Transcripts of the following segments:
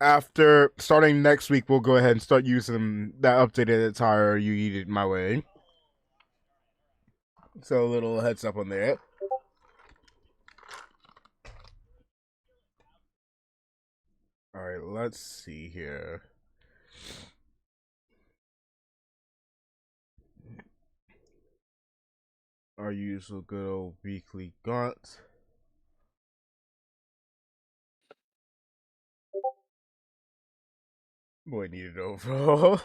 After starting next week, we'll go ahead and start using that updated attire you eat it my way. So a little heads up on that. All right, let's see here. Our usual good old weekly gaunt. Boy, needed overall.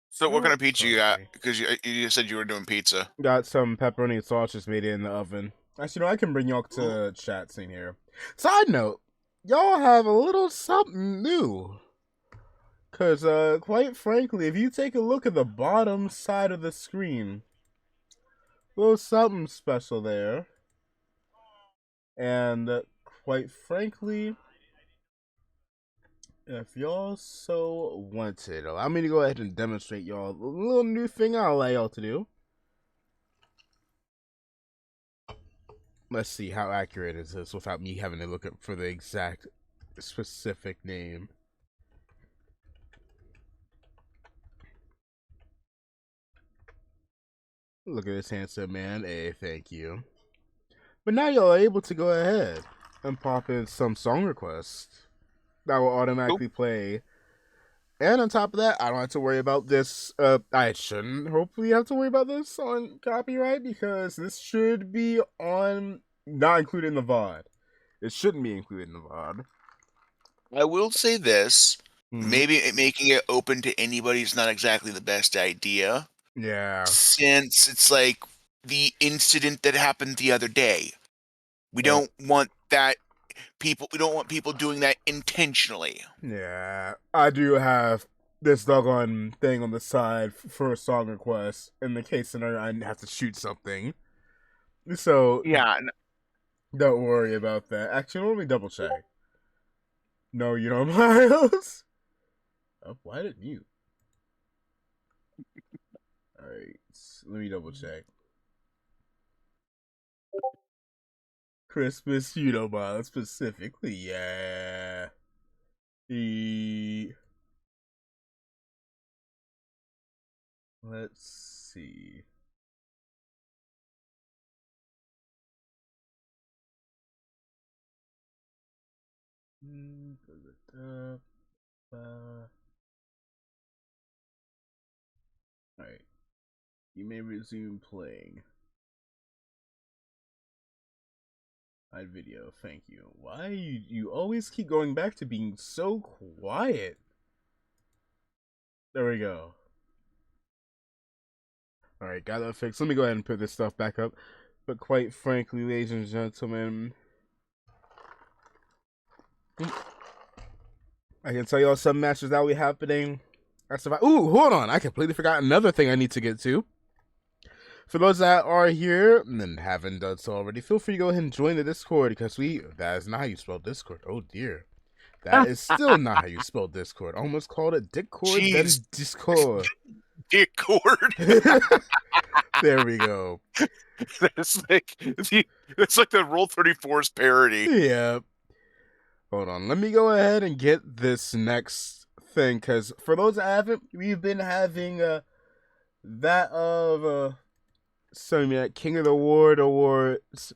So what kind Oh, of pizza you got? sorry. Because you said you were doing pizza. Got some pepperoni and sausage made in the oven. Actually, I can bring y'all Ooh. to chat scene here. Side note, y'all have a little something new. Cause quite frankly, if you take a look at the bottom side of the screen, a little something special there. And quite frankly, if y'all so wanted, allow me to go ahead and demonstrate y'all a little new thing I'll allow y'all to do. Let's see how accurate is this without me having to look up for the exact specific name. Look at this handsome man. Hey, thank you. But now y'all are able to go ahead and pop in some song requests that will Cool. automatically play. And on top of that, I don't have to worry about this. I shouldn't hopefully have to worry about this on copyright because this should be on, not included in the VOD. It shouldn't be included in the VOD. I will say this. Hmm. Maybe making it open to anybody is not exactly the best idea, Yeah. since it's like the incident that happened the other day. We Yep. don't want that we don't want people doing that intentionally. Yeah. I do have this doggone thing on the side for a song request in the case scenario I have to shoot something. So Yeah, don't worry about that. Actually, let me double check. No, you don't, Miles. Oh, why did you? All right, let me double check. Christmas, you know, Miles specifically. Yeah. The let's see. All right, you may resume playing. Hide video, thank you. Why you always keep going back to being so quiet? There we go. All right, got that fixed. Let me go ahead and put this stuff back up. But quite frankly, ladies and gentlemen, I can tell y'all some matches that will be happening. Ooh, hold on! I completely forgot another thing I need to get to. For those that are here and haven't done so already, feel free to go ahead and join the Discord because that is not how you spell Discord. Oh dear. That is still not how you spell Discord. Almost called it Dickcord, jeez, then Discord. Discord. There we go. That's like it's like the Roll 34's parody. Yeah. Hold on. Let me go ahead and get this next thing because for those that haven't, we've been having that of some King of the Award awards.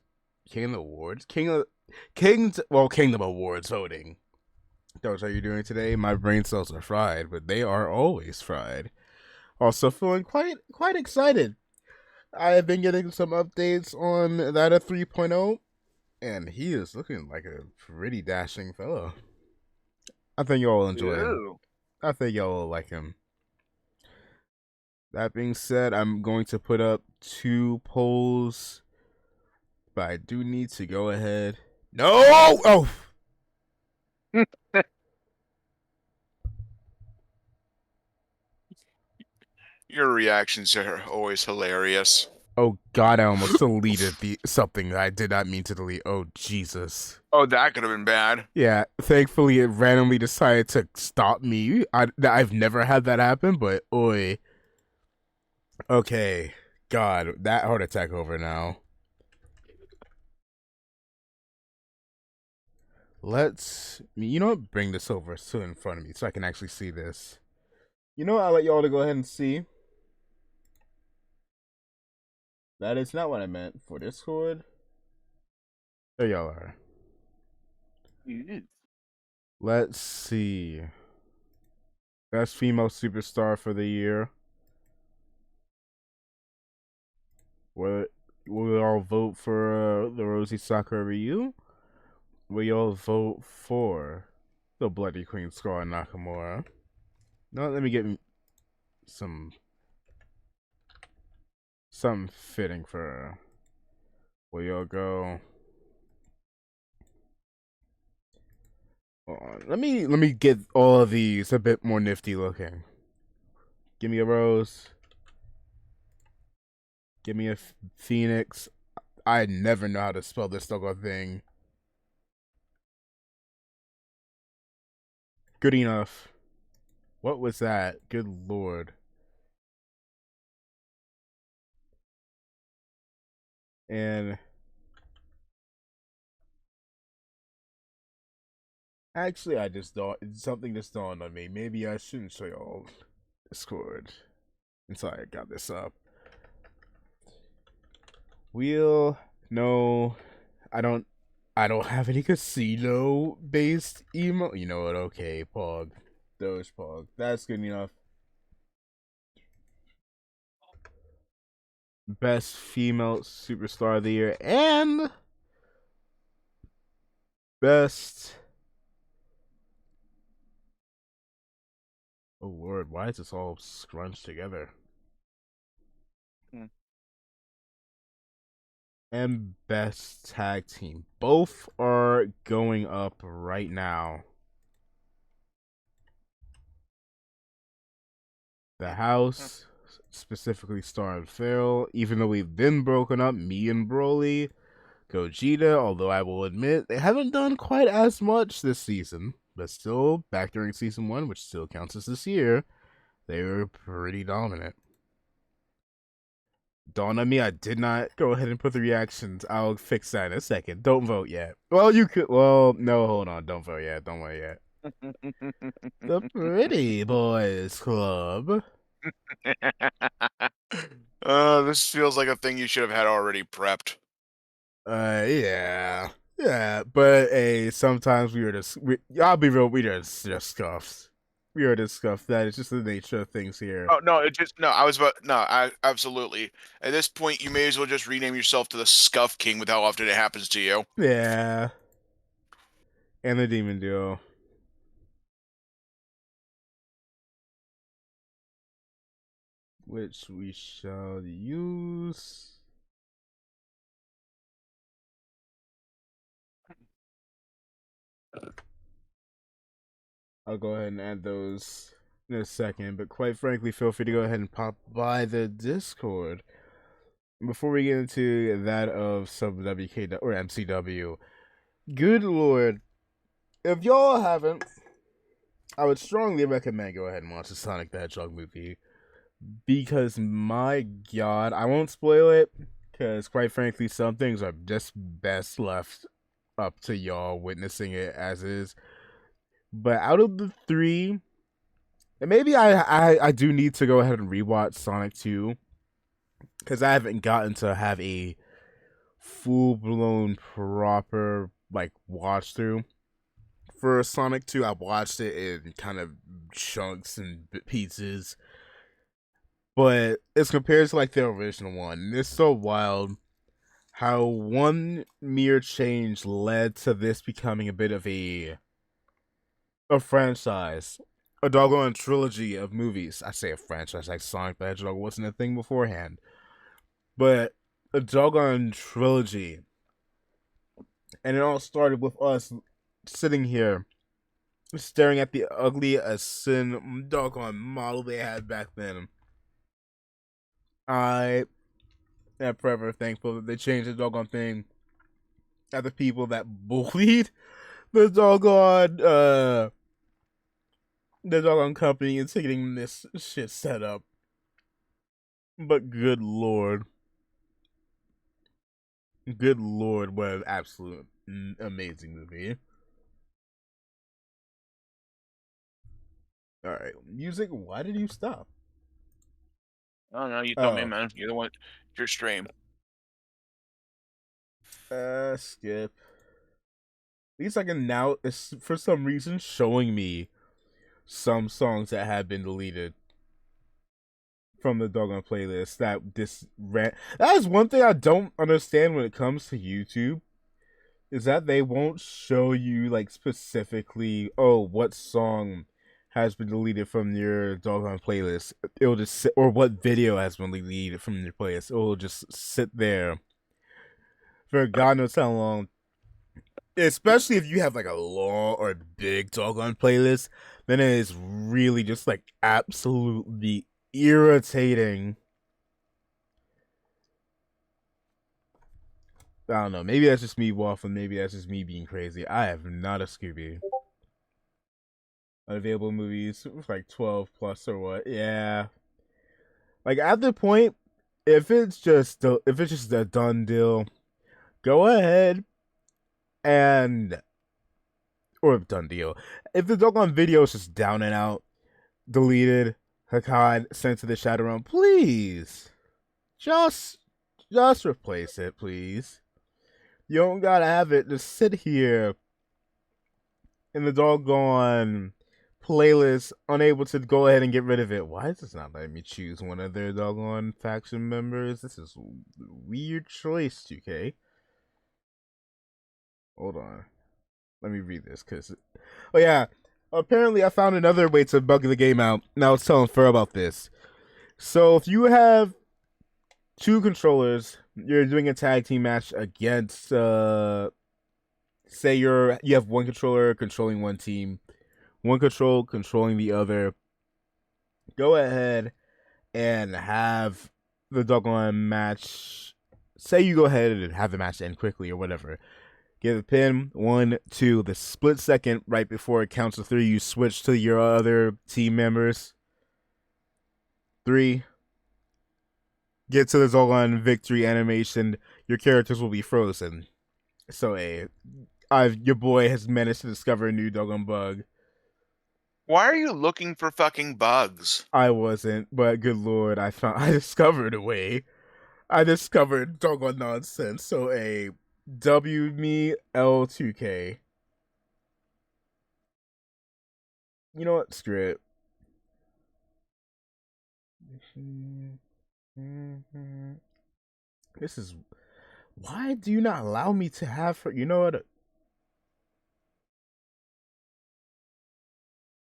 King of the Awards? Kingdom Awards voting. Those are you doing today? My brain cells are fried, but they are always fried. Also feeling quite excited. I have been getting some updates on that of 3.0, and he is looking like a pretty dashing fellow. I think y'all will enjoy him. Ew. I think y'all will like him. That being said, I'm going to put up 2 polls, but I do need to go ahead. No! Oh! Your reactions are always hilarious. Oh god, I almost deleted the something that I did not mean to delete. Oh Jesus. Oh, that could have been bad. Yeah, thankfully it randomly decided to stop me. I've never had that happen, but oi. Okay. God, that heart attack over now. You know what? Bring this over so in front of me so I can actually see this. You know what? I'll let y'all to go ahead and see. That is not what I meant for Discord. There y'all are. Let's see. Best female superstar for the year. Will we all vote for the Rosie Sakura Ryu? Will y'all vote for the Bloody Queen Scar Nakamura? No, let me get some something fitting for her. Will y'all go? Hold on. Let me get all of these a bit more nifty looking. Give me a Rose. Give me a Phoenix. I never know how to spell this doggone thing. Good enough. What was that? Good lord. And actually, something just dawned on me. Maybe I shouldn't show y'all Discord until I got this up. No, I don't have any casino based emo. You know what? Okay, Pog, Doge Pog. That's good enough. Best female superstar of the year and best. Oh lord, why is this all scrunched together? And best tag team. Both are going up right now. The House, specifically Star and Farrell, even though we've been broken up, me and Broly, Gogeta, although I will admit they haven't done quite as much this season, but still, back during season 1, which still counts as this year, they were pretty dominant. Dawn on me, I did not go ahead and put the reactions. I'll fix that in a second. Don't vote yet. Well, you could. Well, no, hold on. Don't vote yet. Don't vote yet. The Pretty Boys Club. This feels like a thing you should have had already prepped. Yeah. Yeah, but hey, sometimes I'll be real, we are just scuffs. We are just scuffed. That is just the nature of things here. Oh no, I was about no, I absolutely. At this point, you may as well just rename yourself to the Scuff King with how often it happens to you. Yeah. And the Demon Duo. Which we shall use. I'll go ahead and add those in a second, but quite frankly, feel free to go ahead and pop by the Discord. Before we get into that of some WK or MCW, good lord, if y'all haven't, I would strongly recommend go ahead and watch the Sonic the Hedgehog movie, because my god, I won't spoil it, because quite frankly, some things are just best left up to y'all witnessing it as is. But out of the three, and maybe I do need to go ahead and rewatch Sonic 2, because I haven't gotten to have a full blown proper like watch through for Sonic 2. I watched it in kind of chunks and pieces, but as compared to like the original one, it's so wild how one mere change led to this becoming a bit of a franchise, a doggone trilogy of movies. I say a franchise, like Sonic the Hedgehog wasn't a thing beforehand, but a doggone trilogy. And it all started with us sitting here staring at the ugly as sin doggone model they had back then. I am forever thankful that they changed the doggone thing at the people that bullied the doggone company into getting this shit set up. But good lord, what an absolute amazing movie. All right, music. Why did you stop? I don't know. You tell me, Oh, man. You're the one. It's your stream. skip. At least I can now. It's for some reason showing me some songs that have been deleted from the doggone playlist. That is one thing I don't understand when it comes to YouTube. Is that they won't show you like specifically, oh, what song has been deleted from your doggone playlist. It'll just sit, or what video has been deleted from your playlist. It'll just sit there for God knows how long. Especially if you have like a long or big doggone playlist, then it is really just like absolutely irritating. I don't know. Maybe that's just me waffling. Maybe that's just me being crazy. I have not a Scooby. Unavailable movies, like 12 plus or what? Yeah. Like at the point, if it's just a done deal, go ahead and or done deal. If the doggone video is just down and out, deleted, Hakkad sent to the shadow realm, please, just just replace it, please. You don't gotta have it just sit here in the doggone playlist, unable to go ahead and get rid of it. Why is this not letting me choose one of their doggone faction members? This is a weird choice, 2K. Hold on. Let me read this, because... Oh, yeah. Apparently, I found another way to bug the game out. Now, I was telling Fur about this. So, if you have two controllers, you're doing a tag team match against, say you have one controller controlling one team, one control controlling the other. Go ahead and have the doggone match. Say you go ahead and have the match end quickly or whatever. Get the pin, 1, 2, the split second right before it counts to 3, you switch to your other team members. 3, get to the doggone victory animation. Your characters will be frozen. So, your boy has managed to discover a new doggone bug. Why are you looking for fucking bugs? I wasn't, but good lord, I discovered a way. I discovered doggone nonsense. So W me L2K. You know what? Screw it. This is why do you not allow me to have her? You know what?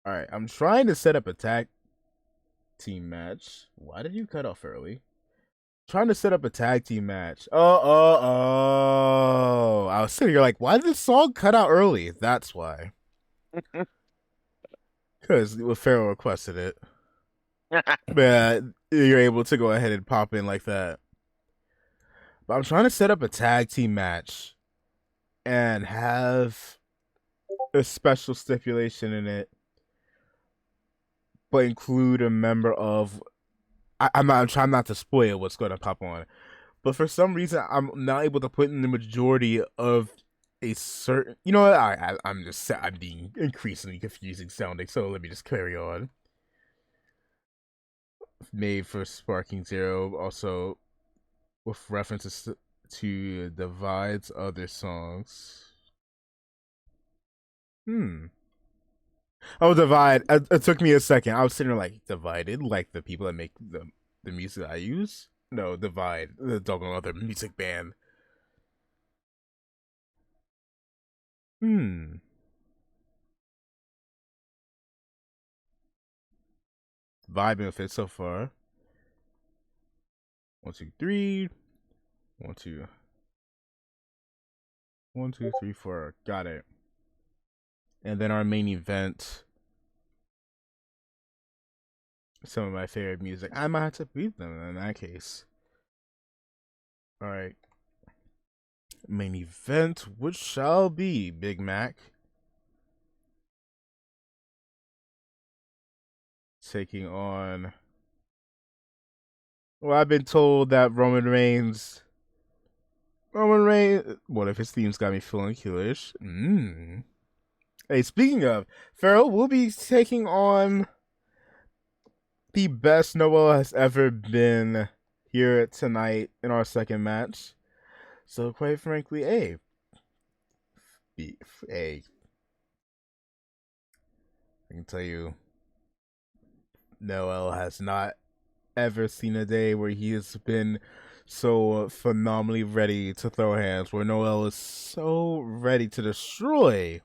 All right, I'm trying to set up a tag team match. Why did you cut off early? Trying to set up a tag team match. Oh. I was sitting here like, why did this song cut out early? That's why. Because Pharaoh requested it. But you're able to go ahead and pop in like that. But I'm trying to set up a tag team match and have a special stipulation in it, but include a member of. I'm trying not to spoil what's going to pop on, but for some reason I'm not able to put in the majority of a certain. You know what? I'm being increasingly confusing sounding. So let me just carry on. Made for Sparking Zero, also with references to Divide's other songs. Oh, Divide. It took me a second. I was sitting there like, Divided? Like the people that make the music I use? No, Divide. The doggone other music band. Vibing with it so far. 1, 2, 3. 1, 2. 1, 2, 3, 4. Got it. And then our main event. Some of my favorite music. I might have to beat them in that case. Alright. Main event, which shall be Big Mac taking on. Well, I've been told that Roman Reigns. What if his theme's got me feeling foolish? Hey, speaking of, Pharaoh will be taking on the best Noel has ever been here tonight in our second match. So quite frankly, hey, I can tell you, Noel has not ever seen a day where he has been so phenomenally ready to throw hands, where Noel is so ready to destroy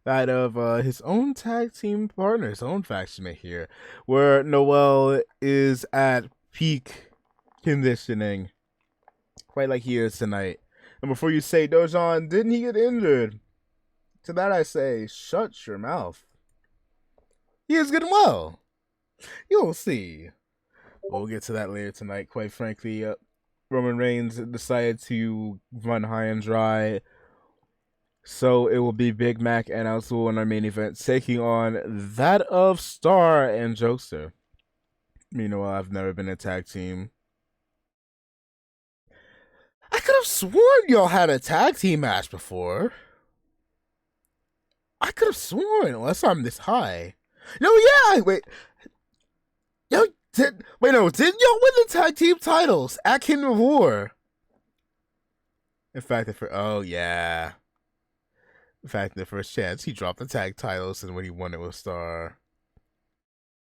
that of his own tag team partner, his own faction mate here, where Noel is at peak conditioning, quite like he is tonight. And before you say, Dojon, didn't he get injured? To that I say, shut your mouth. He is getting well. You'll see. We'll get to that later tonight. Quite frankly, Roman Reigns decided to run high and dry. So it will be Big Mac and Azul in our main event, taking on that of Star and Jokester. Meanwhile, I've never been a tag team. I could have sworn y'all had a tag team match before. I could have sworn, unless I'm this high. No, yeah, wait. Yo, didn't y'all win the tag team titles at Kingdom of War? In fact, yeah. In fact, the first chance, he dropped the tag titles, and when he won it with Star.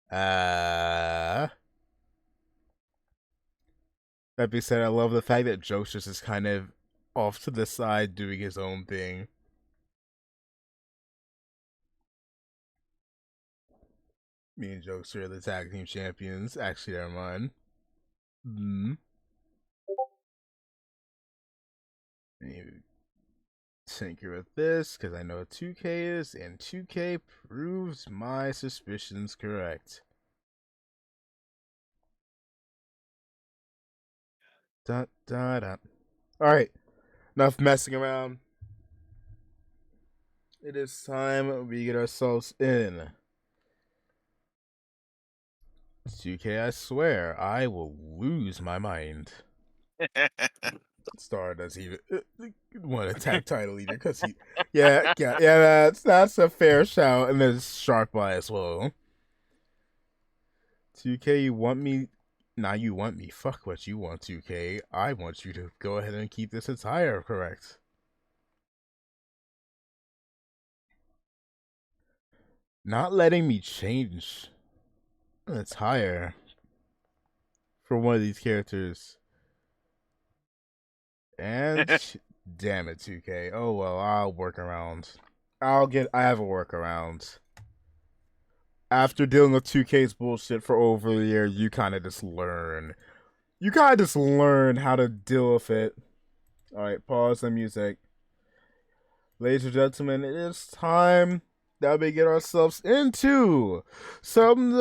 That being said, I love the fact that Jokester is kind of off to the side doing his own thing. Me and Jokester are the tag team champions. Actually, never mind. Tinker with this, because I know what 2K is, and 2K proves my suspicions correct. Dun, dun, dun. Alright, enough messing around. It is time we get ourselves in. 2K, I swear, I will lose my mind. Star doesn't even want a tag title either, because yeah, that's a fair shout, and there's Shark by as well. 2K, you want me? Nah, you want me. Fuck what you want, 2K. I want you to go ahead and keep this attire correct. Not letting me change an attire for one of these characters. And damn it, 2K. Oh well, I'll work around. I have a workaround. After dealing with 2K's bullshit for over a year, you kind of just learn. You kind of just learn how to deal with it. Alright, pause the music. Ladies and gentlemen, it is time that we get ourselves into some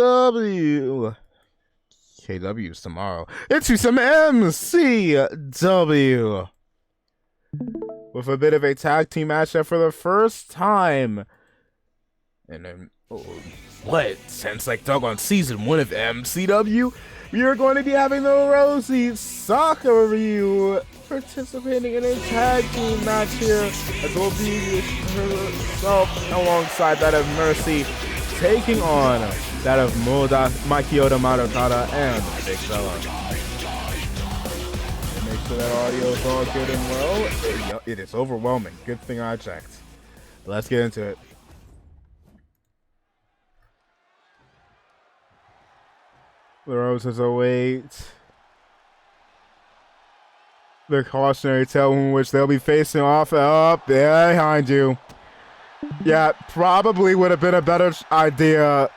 KWs tomorrow. Into some MCW. With a bit of a tag team matchup for the first time. And then, since like doggone season 1 of MCW, we are going to be having the Rosie Soccer Review participating in a tag team match here, as will be herself alongside that of Mercy, taking on that of Mcw and Big Fella. Make sure that audio is all good and well. It is overwhelming. Good thing I checked. Let's get into it. The Roses await the cautionary tale in which they'll be facing off up there behind you. Yeah, probably would have been a better idea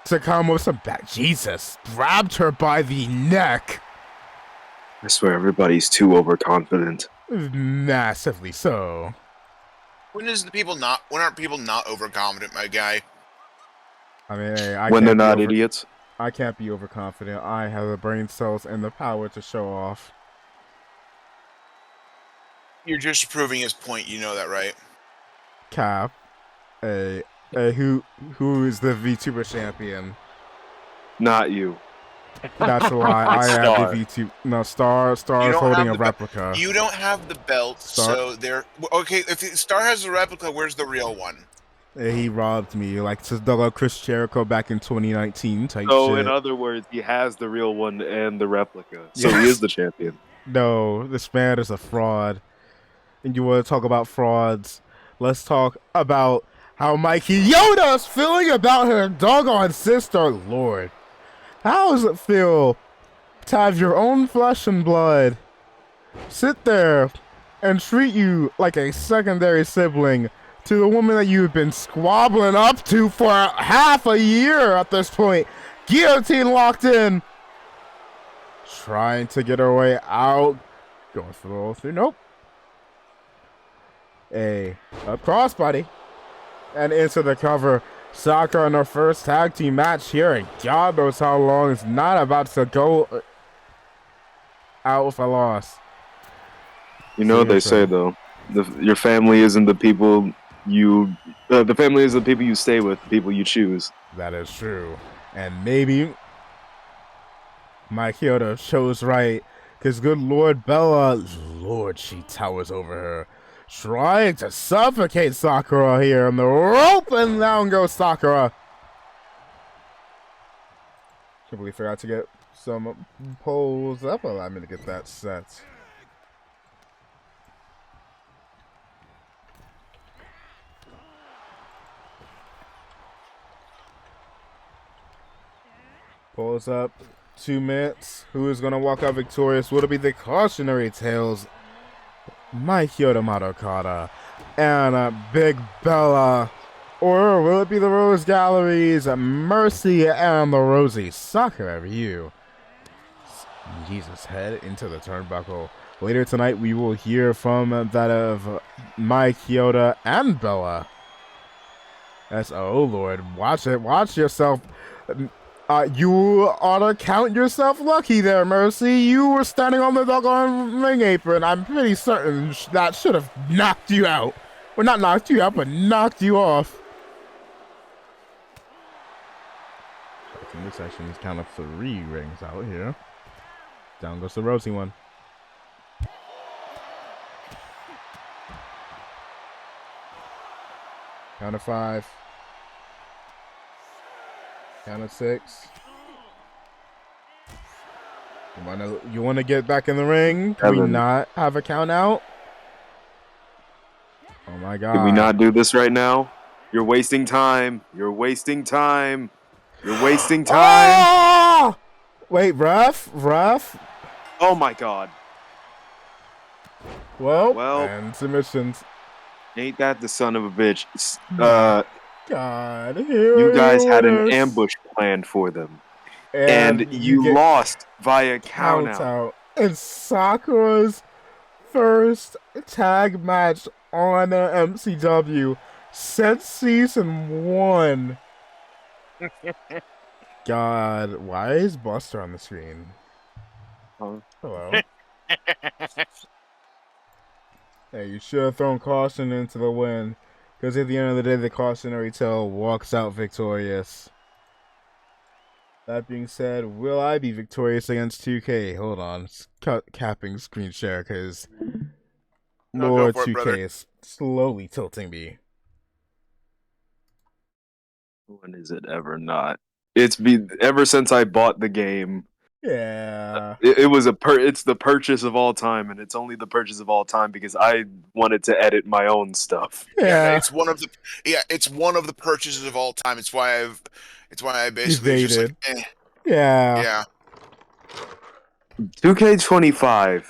to come with some back. Jesus, grabbed her by the neck. I swear everybody's too overconfident. Massively so. When aren't people not overconfident, my guy? I mean, hey, when they're not idiots. I can't be overconfident. I have the brain cells and the power to show off. You're just proving his point. You know that, right? Cap, who is the VTuber champion? Not you. That's a lie. I am the VTuber. No, Star is holding a replica. You don't have the belt, so they're okay. If Star has a replica, where's the real one? He robbed me like Chris Jericho back in 2019 type So, shit. in other words, he has the real one and the replica. So Yes. he is the champion. No, this man is a fraud. And you want to talk about frauds? Let's talk about how Mikey Yoda's feeling about her doggone sister. Lord, how does it feel to have your own flesh and blood sit there and treat you like a secondary sibling to the woman that you've been squabbling up to for half a year at this point? Guillotine locked in. Trying to get her way out. Going for the roll through. Nope. A crossbody. And into the cover. Sakura in her first tag team match here. And God knows how long. It's not about to go out with a loss. You know what they say though, your family isn't the people you. The family is the people you stay with, the people you choose. That is true, and maybe Mike Yoda shows right, because good Lord Bella, Lord, she towers over her, trying to suffocate Sakura here on the rope, and down goes Sakura. Completely forgot to get some poles up. Allow me to get that set. Pulls up. 2 minutes. Who is going to walk out victorious? Will it be the cautionary tales? Mike Yoda Madokata and Big Bella? Or will it be the Rose Galleries, Mercy, and the Rosie Sakura Ryu? Jesus, head into the turnbuckle. Later tonight, we will hear from that of Mike Yoda and Bella. That's, oh Lord, watch it, watch yourself. You ought to count yourself lucky there, Mercy. You were standing on the doggone ring apron. I'm pretty certain that should have knocked you out. Well, not knocked you out, but knocked you off. In this section, is count of 3 rings out here. Down goes the Rosie one. Count of 5. Count of 6. You wanna get back in the ring? Can we not have a count out? Oh my God. Can we not do this right now? You're wasting time. You're wasting time. You're wasting time. Oh! Wait, ref? Oh my God. Well, and submissions. Ain't that the son of a bitch? God, you guys had an ambush planned for them, and you lost via count out. And Sakura's first tag match on MCW since season 1. God, why is Buster on the screen? Huh? Hello. Hey, you should have thrown caution into the wind, because at the end of the day, the cautionary tale walks out victorious. That being said, will I be victorious against 2K? Hold on, capping screen share, because Lord 2K is slowly tilting me. When is it ever not? It's been ever since I bought the game. Yeah, it's the purchase of all time, and it's only the purchase of all time because I wanted to edit my own stuff. Yeah, it's one of the purchases of all time. It's why I basically just like, yeah. 2K25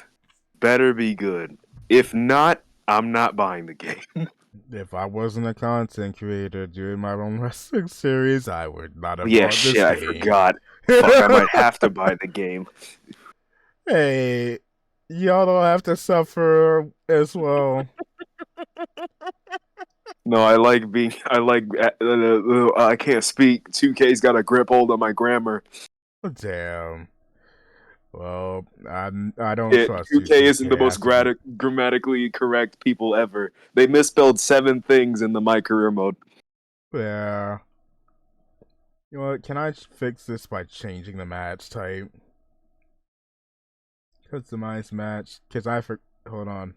better be good. If not, I'm not buying the game. If I wasn't a content creator doing my own wrestling series, I would not have Yeah, bought shit, this I game. forgot. Fuck, I might have to buy the game. Hey, y'all don't have to suffer as well. No, I can't speak. 2K's got a grip hold on my grammar. Damn. Well, I don't trust 2K isn't the most grammatically correct people ever. They misspelled 7 things in the My Career mode. Yeah. You know what? Can I fix this by changing the match type? Customize match. Because hold on.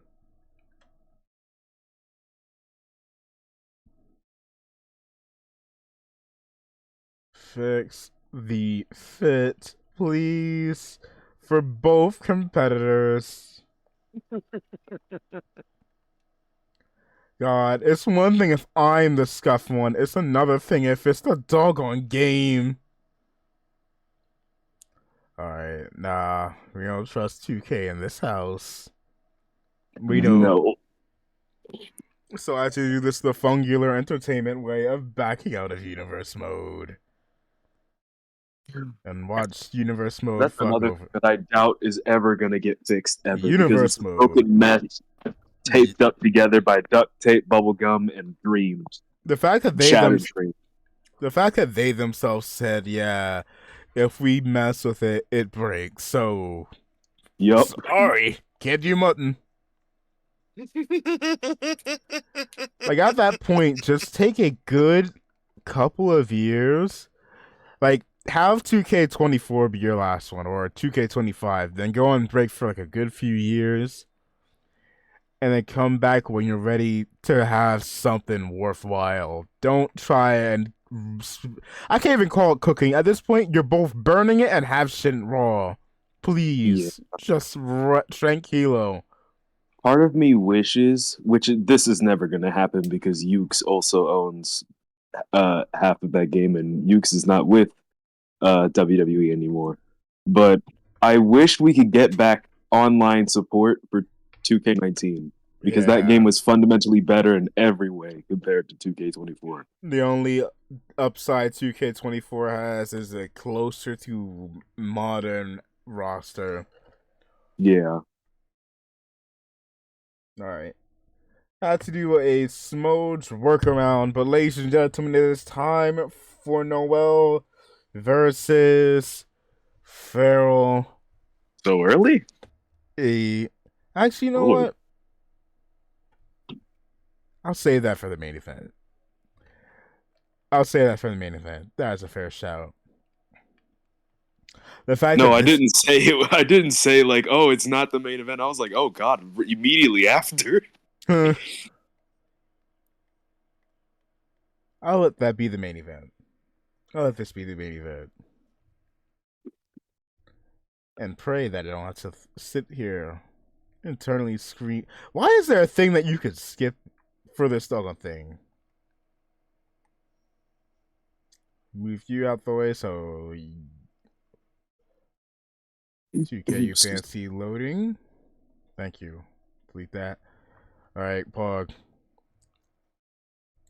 Fix the fit, please, for both competitors. God, it's one thing if I'm the scuffed one. It's another thing if it's the doggone game. Alright, nah, we don't trust 2K in this house. We don't. No. So I have to do this the fungular entertainment way of backing out of universe mode. And watch universe mode That's fuck another over. thing that I doubt is ever gonna get fixed ever. Because Universe it's a mode. broken mess taped up together by duct tape, bubblegum, and dreams. The fact that Shattered dreams. the fact that they themselves said, yeah, if we mess with it, it breaks. So, Yup. sorry, can't do mutton. Like at that point, just take a good couple of years, like have 2K24 be your last one, or 2K25, then go on break for like a good few years, and then come back when you're ready to have something worthwhile. Don't try and I can't even call it cooking at this point. You're both burning it and have shit raw. Please, just tranquilo. Part of me wishes, this is never gonna happen because Ukes also owns half of that game, and Ukes is not with WWE anymore. But I wish we could get back online support for 2K19 because that game was fundamentally better in every way compared to 2K24. The only upside 2K24 has is a closer to modern roster. Yeah. Alright. Had to do a smooth workaround, but ladies and gentlemen, it is time for Noel versus Farrell. So early? Actually, you know what? I'll save that for the main event. That is a fair shout. The fact I didn't say it. I didn't say like, oh, it's not the main event. I was like, oh god, immediately after. I'll let that be the main event. I'll let this be the main event. And pray that I don't have to sit here internally scream. Why is there a thing that you could skip for this doggone thing? Move you out the way so 2K, you fancy loading. Thank you. Delete that. Alright, Pog.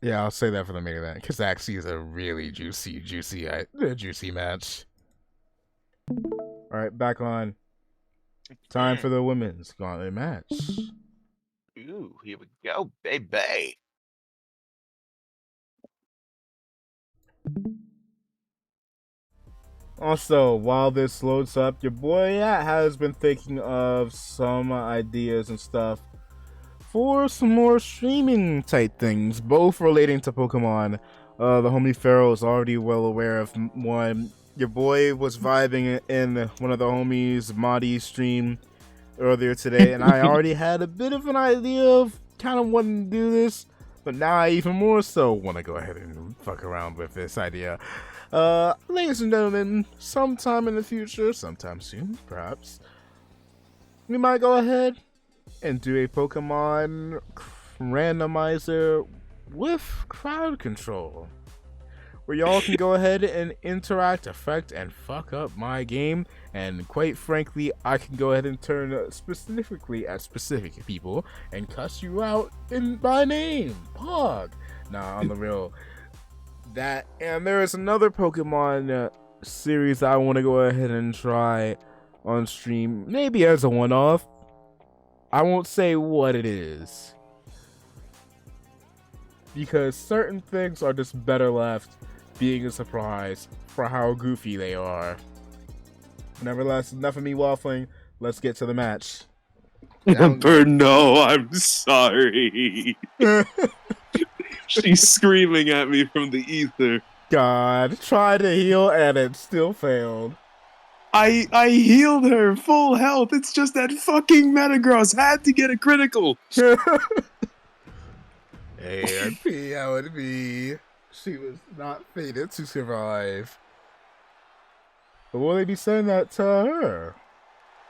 Yeah, I'll say that for the main event, because actually is a really juicy match. Alright, back on. Time for the women's gauntlet match. Ooh, here we go, baby. Also, while this loads up, your boy has been thinking of some ideas and stuff for some more streaming type things, both relating to Pokemon. The homie Pharaoh is already well aware of one. Your boy was vibing in one of the homies' Mahdi stream earlier today, and I already had a bit of an idea of kind of wanting to do this, but now I even more so want to go ahead and fuck around with this idea. Ladies and gentlemen, sometime in the future, sometime soon, perhaps, we might go ahead and do a Pokemon randomizer with crowd control, where y'all can go ahead and interact, affect, and fuck up my game. And quite frankly, I can go ahead and turn specifically at specific people and cuss you out by name. Pog. Nah, on the real. That, and there is another Pokemon series I want to go ahead and try on stream, maybe as a one-off. I won't say what it is, because certain things are just better left being a surprise for how goofy they are. Nevertheless, enough of me waffling. Let's get to the match. No, I'm sorry. She's screaming at me from the ether. God, tried to heal and it still failed. I healed her full health. It's just that fucking Metagross had to get a critical. ARP, how would it be? She was not fated to survive. will they be saying that to her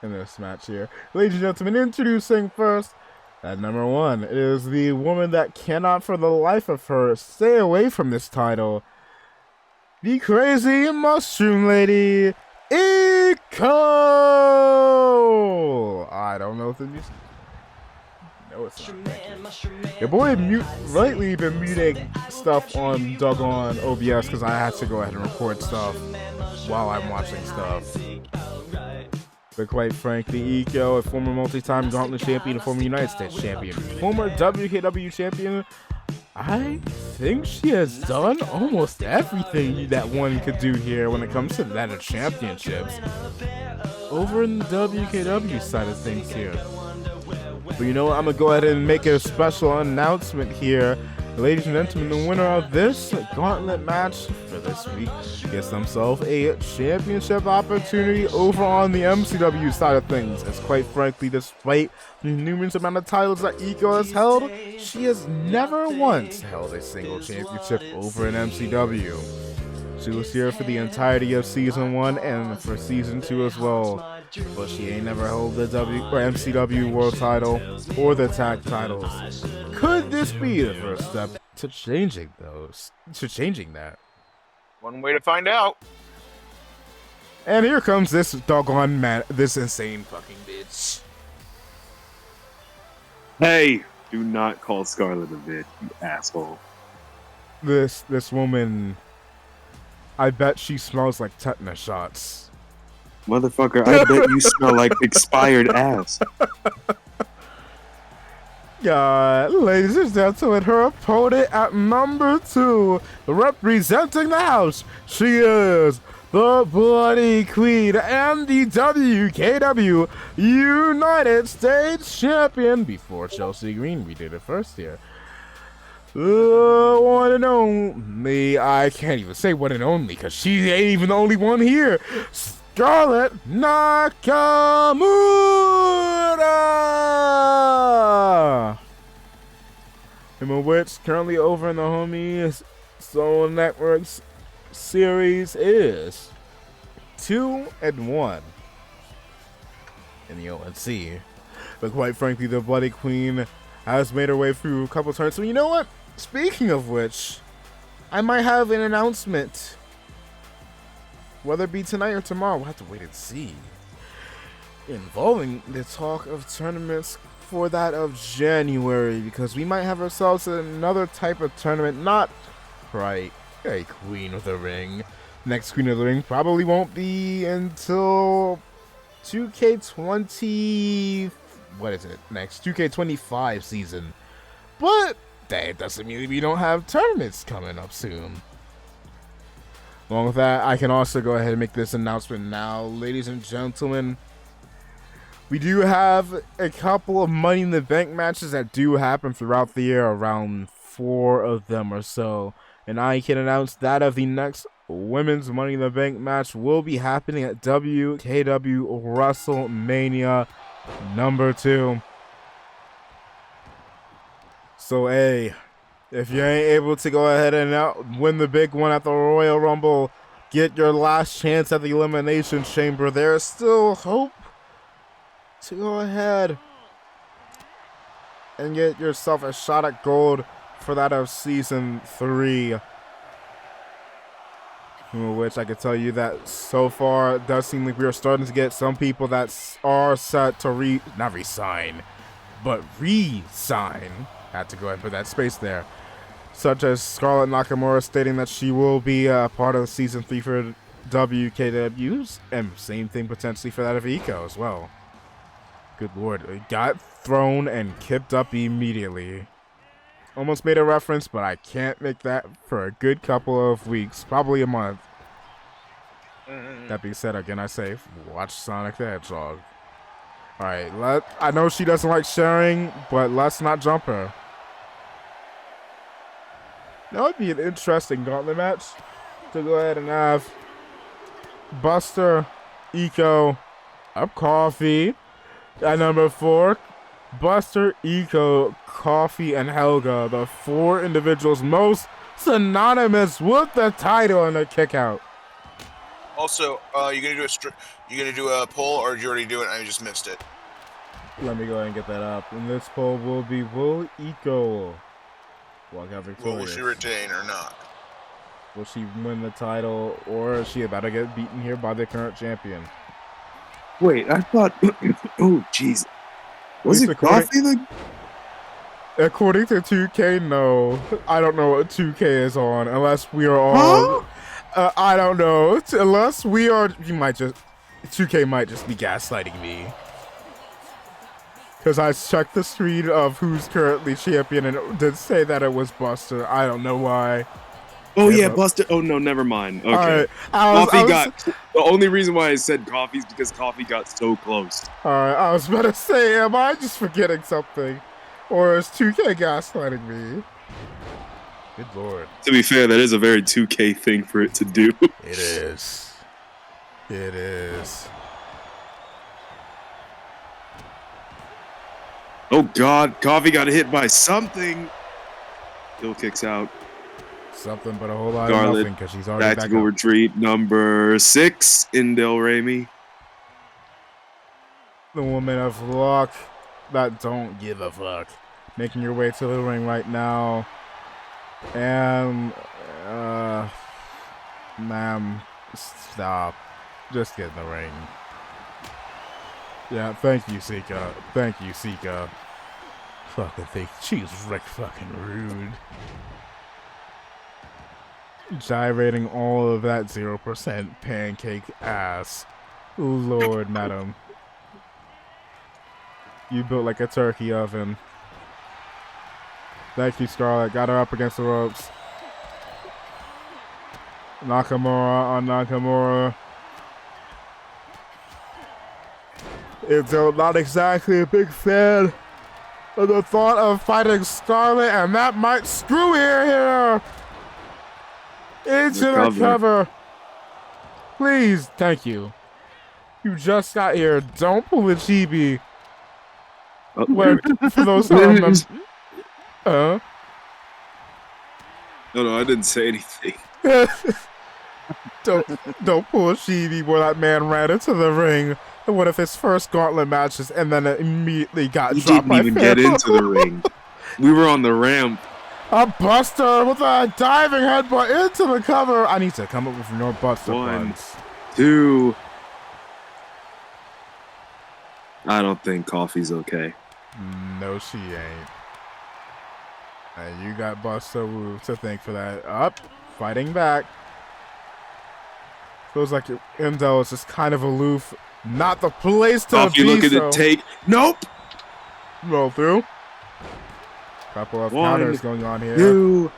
in this match here? Ladies and gentlemen, introducing first, at number 1, is the woman that cannot for the life of her stay away from this title. The Crazy Mushroom Lady, Iko! I don't know if it is. No, it's not. Your boy lately been muting stuff on doggone OBS because I had to go ahead and record stuff while I'm watching stuff. But quite frankly, Iko, a former multi-time Gauntlet champion, a former United States champion, former WKW champion, I think she has done almost everything that one could do here when it comes to that of championships over in the WKW side of things here. But you know what? I'm going to go ahead and make a special announcement here. Ladies and gentlemen, the winner of this gauntlet match for this week gets themselves a championship opportunity over on the MCW side of things. As quite frankly, despite the numerous amount of titles that Iko has held, she has never once held a single championship over in MCW. She was here for the entirety of Season 1 and for Season 2 as well. But she ain't never held the MCW World title or the tag titles. Could this be the first step to changing that? One way to find out. And here comes this doggone man, this insane fucking bitch. Hey, do not call Scarlett a bitch, you asshole. This woman, I bet she smells like tetanus shots. Motherfucker, I bet you smell like expired ass. Ladies and gentlemen, her opponent at number 2, representing the house, she is the Bloody Queen and the WKW United States Champion. Before Chelsea Green, we did it first here. One and only, I can't even say one and only because she ain't even the only one here. Scarlett Nakamura! In which currently over in the Homies Soul Networks series is 2-1 in the ONC. But quite frankly, the Bloody Queen has made her way through a couple turns. So you know what? Speaking of which, I might have an announcement. Whether it be tonight or tomorrow, we'll have to wait and see. Involving the talk of tournaments for that of January, because we might have ourselves another type of tournament, not quite a Queen of the Ring. Next Queen of the Ring probably won't be until 2K20, what is it, next 2K25 season. But that doesn't mean we don't have tournaments coming up soon. Along with that, I can also go ahead and make this announcement now. Ladies and gentlemen, we do have a couple of Money in the Bank matches that do happen throughout the year, around 4 of them or so. And I can announce that of the next Women's Money in the Bank match will be happening at WKW WrestleMania number 2. So, hey, if you ain't able to go ahead and win the big one at the Royal Rumble, get your last chance at the Elimination Chamber. There is still hope to go ahead and get yourself a shot at gold for that of Season 3. Which I can tell you that so far it does seem like we are starting to get some people that are set to not resign, but re-sign. Had to go ahead and put that space there. Such as Scarlett Nakamura stating that she will be part of Season 3 for WKWs, and same thing potentially for that of Iko as well. Good lord, it got thrown and kicked up immediately. Almost made a reference, but I can't make that for a good couple of weeks, probably a month. That being said, again, I say, watch Sonic the Hedgehog. Alright, I know she doesn't like sharing, but let's not jump her. That would be an interesting gauntlet match to go ahead and have Buster, Iko, up Coffee at number 4. Buster, Iko, Coffee, and Helga, the 4 individuals most synonymous with the title and the kick out. Also, you gonna do a poll, or did you already do it? I just missed it. Let me go ahead and get that up. And this poll will be: will Iko walk out Will victorious? she retain or not? Will she win the title, or is she about to get beaten here by the current champion? Wait, I thought. Oh, jeez. Was least it according- Coffee that? According to 2K, no. I don't know what 2K is on, unless we are all... Huh? I don't know. Unless we are... 2K might just be gaslighting me. Because I checked the stream of who's currently champion, and it did say that it was Buster. I don't know why. Oh, Yeah, yeah, but- Buster. Oh, no, never mind. Okay. Alright, The only reason why I said Coffee is because Coffee got so close. Alright, I was about to say, am I just forgetting something? Or is 2K gaslighting me? Good lord. To be fair, that is a very 2K thing for it to do. It is. It is. Oh, God. Coffee got hit by something. Hill kicks out. Something but a whole lot Scarlett, of nothing because she's already back Tactical up. retreat number 6 in Del Remy. The woman of luck that don't give a fuck. Making your way to the ring right now. And, ma'am, stop. Just get in the ring. Yeah, thank you, Sika. Thank you, Sika. Fucking think she's fucking rude. Gyrating all of that 0% pancake ass. Lord, madam. You built like a turkey oven. Thank you, Scarlett. Got her up against the ropes. Nakamura on Nakamura. It's not exactly a big fan of the thought of fighting Scarlett, and that might screw her here. Into the cover. Please, thank you. You just got here. Don't pull a chibi. Where, for those who remember. No, I didn't say anything. don't pull a chibi where that man ran into the ring in one of his first gauntlet matches and then it immediately got He dropped didn't even by get into the ring. We were on the ramp. A Buster with a diving headbutt into the cover. I need to come up with more Buster 1, puns. 2. I don't think Coffee's okay. No, she ain't. And you got Buster Wu to thank for that. Up, fighting back. Feels like Indel is just kind of aloof. Not the place to Coffee be. looking to take. Nope. Roll through. Couple of 1, counters going on here. 2.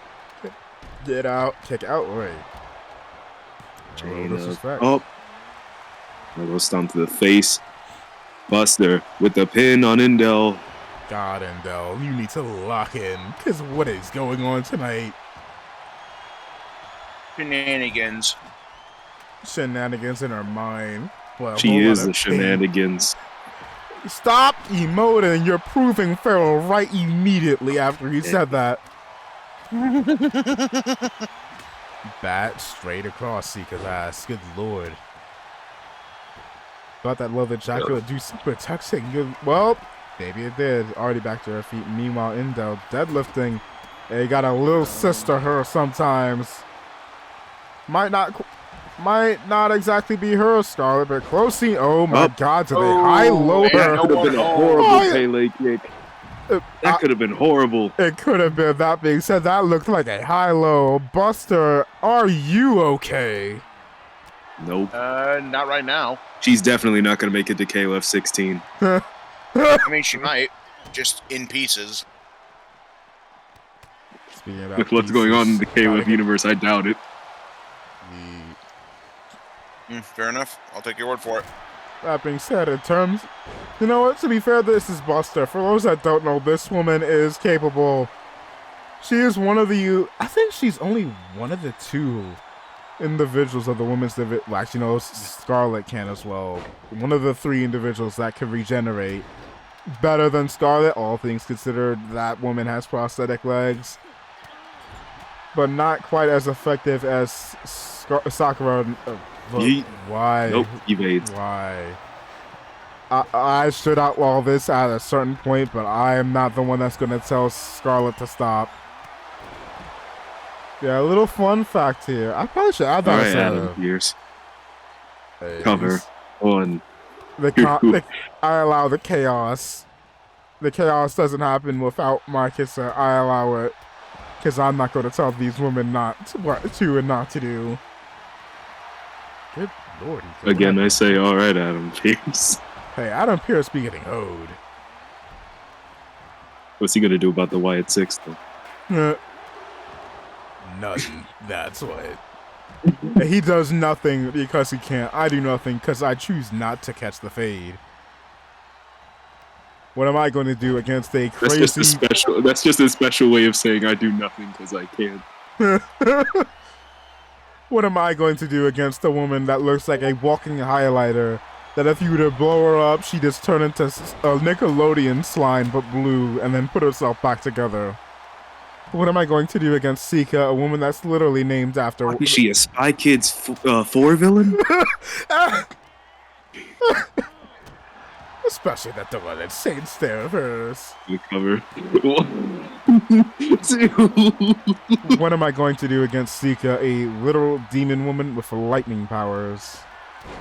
Get out, kick out. Wait. Chain Disrespect. up. Little stomp to the face. Buster with the pin on Indel. God, Indel, you need to lock in. Because what is going on tonight? Shenanigans. Shenanigans in her mind. Well, She is the shenanigans. Stop emoting. You're proving Pharaoh right immediately after he said that. Bat straight across Sika's ass. Good lord. Thought that leather jacket would do some protection. Good. Well, maybe it did. Already back to her feet. Meanwhile, Indel deadlifting. They got a little sister her sometimes. Might not exactly be her, Scarlett, but close. Oh my God! To the high low man, her. That could have been a horrible Pele kick. That could have been horrible. It could have been. That being said, that looked like a high-low. Buster, are you okay? Nope. Not right now. She's definitely not going to make it to KLF 16. I mean, she might, just in pieces. Speaking about With what's going on in the KLF universe, I doubt it. Fair enough. I'll take your word for it. That being said, in terms, you know what? To be fair, this is Buster. For those that don't know, this woman is capable. She is one of the. I think she's only one of the 2 individuals of the women's division. Well, actually, no, Scarlett can as well. One of the 3 individuals that can regenerate better than Scarlett. All things considered, that woman has prosthetic legs, but not quite as effective as Sakura. But Yeet. why? Nope, evades. Why? I should outlaw this at a certain point, but I am not the one that's going to tell Scarlet to stop. Yeah, a little fun fact here. I probably should add that. All right, as Adam Pierce. Hey, Cover on. I allow the chaos. The chaos doesn't happen without my kisser. I allow it. Because I'm not going to tell these women what to and not to do. Good lord. Again, I say, all right, Adam Pierce. Hey, Adam Pierce be getting owed. What's he gonna do about the Wyatt 6 though? Nothing. That's what. He does nothing because he can't. I do nothing because I choose not to catch the fade. What am I going to do against a crazy... That's just a special way of saying I do nothing because I can't. What am I going to do against a woman that looks like a walking highlighter? That if you were to blow her up, she just turn into a Nickelodeon slime but blue and then put herself back together. What am I going to do against Sika, a woman that's literally named after... Is she a Spy Kids 4 villain? Especially that the one insane stare of hers. The cover. What am I going to do against Sika, a literal demon woman with lightning powers?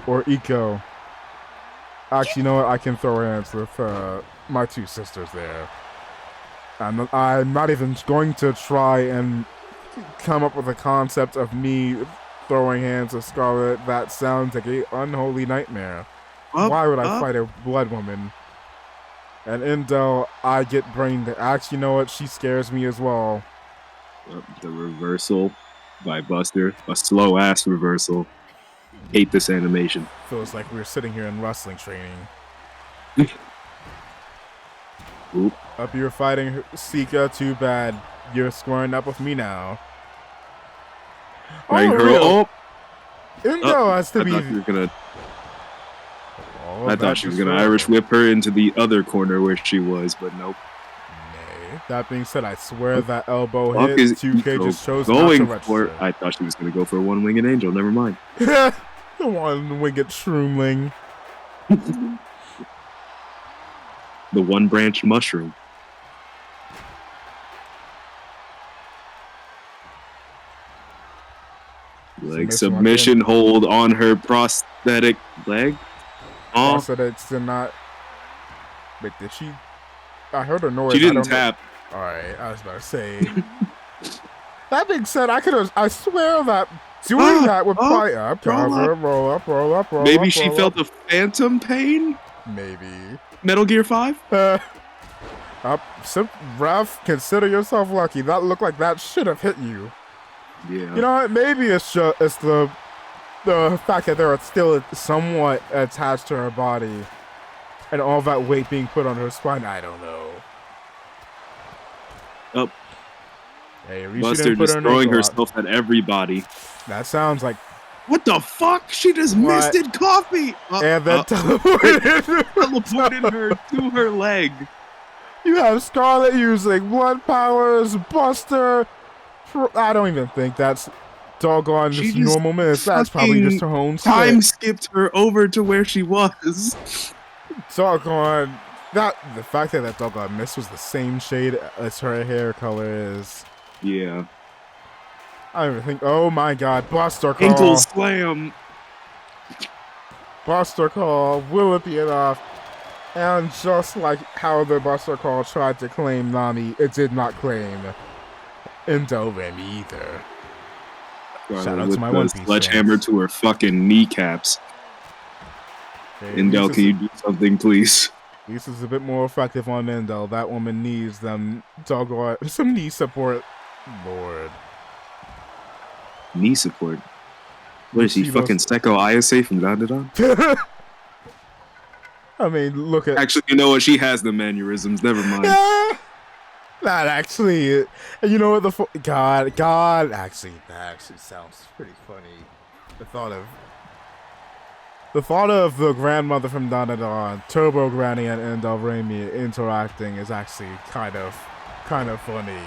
Or Eco? Actually, you know what? I can throw hands with my two sisters there. I'm not even going to try and come up with a concept of me throwing hands with Scarlet. That sounds like an unholy nightmare. Why would I fight a blood woman? And Indel, I get brain dead. Actually, you know what? She scares me as well. The reversal by Buster. A slow-ass reversal. Hate this animation. Feels like we're sitting here in wrestling training. Oop. Up, you're fighting Sika. Too bad. You're squaring up with me now. Indel has to be... I thought she was gonna Irish whip her into the other corner where she was, but nope. Nay. That being said, I swear that elbow hit 2K just chose going not to for. register. I thought she was gonna go for a one-winged angel. Never mind. The one-winged shroomling. The one-branch mushroom. Leg submission hold on her prosthetic leg. Prosthetics did not. Wait, did she? I heard her noise. She didn't tap. Alright, I was about to say. That being said, I swear that doing that would probably roll up. Maybe she felt a phantom pain? Maybe. Metal Gear 5? Ralph, consider yourself lucky. That looked like that should have hit you. Yeah. You know what? Maybe it's the fact that they're still somewhat attached to her body and all that weight being put on her spine. I don't know. Oh. Hey, Buster just throwing herself at everybody. That sounds like... What the fuck? She just misted coffee! And then teleported her to her leg. You have Scarlet using blood powers, Buster... I don't even think that's doggone just normal miss. That's probably just her own time skipped her over to where she was. Doggone. The fact that doggone miss was the same shade as her hair color is. Yeah. I don't even think. Oh my god. Buster call. Ankle slam. Buster call. Will it be enough? And just like how the Buster call tried to claim Nami, it did not claim Indo Remy either. Shout out to my One Piece sledgehammer fans. To her fucking kneecaps. Okay, Indel, can you do something, please? This is a bit more effective on Indel. That woman needs them doggone some knee support. Lord. Knee support? What is he, fucking Seko Ayase from Dandadan? I mean, look at... Actually, you know what? She has the mannerisms. Never mind. That actually... You know what? God... Actually, that actually sounds pretty funny. The thought of the grandmother from Dandadan, Turbo Granny and Indel Remy interacting is actually kind of funny.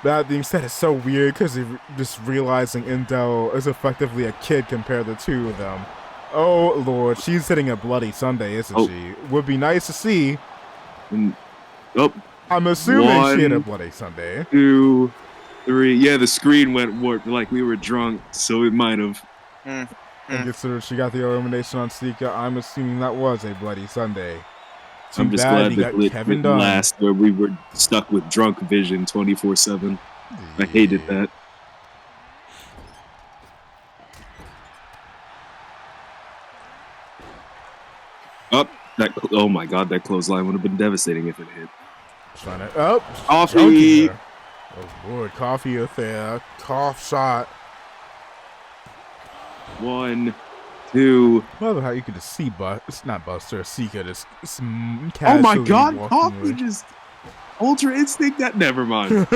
That being said, it's so weird because just realizing Indel is effectively a kid compared to the two of them. Oh Lord, she's hitting a bloody Sunday, isn't she? Would be nice to see. Oh, I'm assuming she hit a 1, bloody Sunday. 2, 3. Yeah, the screen went warped like we were drunk, so it might have. And consider she got the elimination on Sika, I'm assuming that was a bloody Sunday. Too I'm just bad glad you that got it Kevin didn't Dunn. last where we were stuck with drunk vision 24/7. I hated that. Up, oh my god, that clothesline would have been devastating if it hit. Trying to Coffee. Oh Lord, Coffee affair, cough shot. 1, 2. I love how you could just see it's not Buster, Sika just casually Oh my god, walking Coffee away. just Ultra Instinct that. Never mind.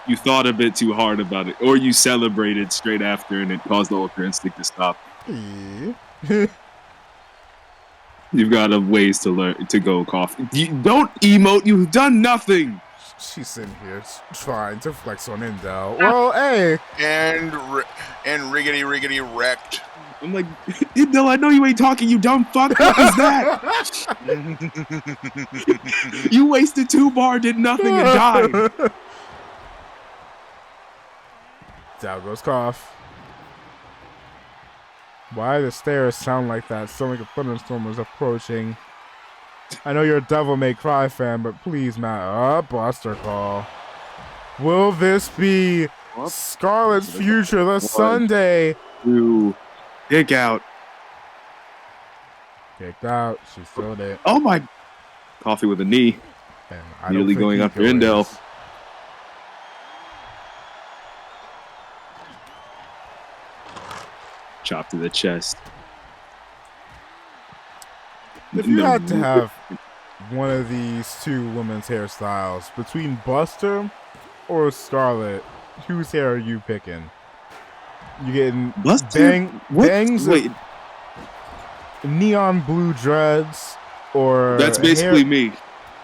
You thought a bit too hard about it, or you celebrated straight after, and it caused the Ultra Instinct to stop. You've got a ways to learn to go, Coffee. Don't emote. You've done nothing. She's sitting here trying to flex on Indel. Well, hey. And riggedy wrecked. I'm like, Indel, I know you ain't talking, you dumb fuck. What was that? You wasted 2 bar, did nothing, and died. Down goes Cough. Why the stairs sound like that? Sound like a thunderstorm is approaching. I know you're a Devil May Cry fan, but please, Matt. Buster call. Will this be Scarlett's future this Sunday? 2. Kick out. Kicked out. She still did. Oh my. Coffee with a knee. Nearly going after Indel. Chop to the chest. If you had to have one of these two women's hairstyles between Buster or Scarlett, whose hair are you picking? You getting bangs, wait, neon blue dreads, or that's basically me.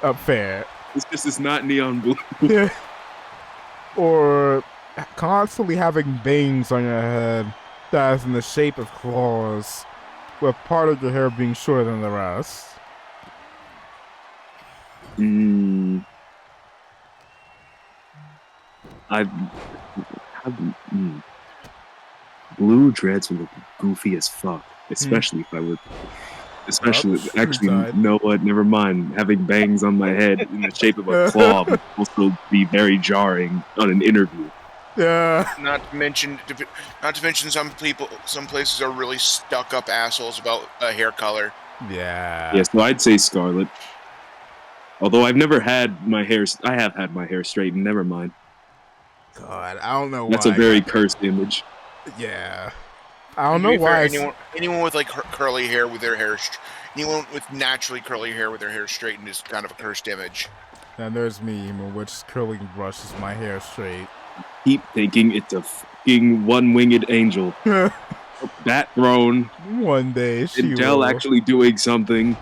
Up fair. It's not neon blue. Or constantly having bangs on your head that is in the shape of claws, with part of your hair being shorter than the rest. Blue dreads would look goofy as fuck, especially if I would. Actually, know what? Never mind. Having bangs on my head in the shape of a claw would also be very jarring on an interview. Yeah. Not to mention some places are really stuck up assholes about hair color. Yeah. Yeah, so I'd say Scarlett. Although I've never had my hair, I have had my hair straightened. Never mind. God, I don't know. That's a very cursed image. Yeah. I don't know why. Anyone with like curly hair with their hair, anyone with naturally curly hair with their hair straightened is kind of a cursed image. And there's me, which curling brushes my hair straight. Keep thinking it's a fucking one-winged angel. That throne. One day she Indel will. actually doing something.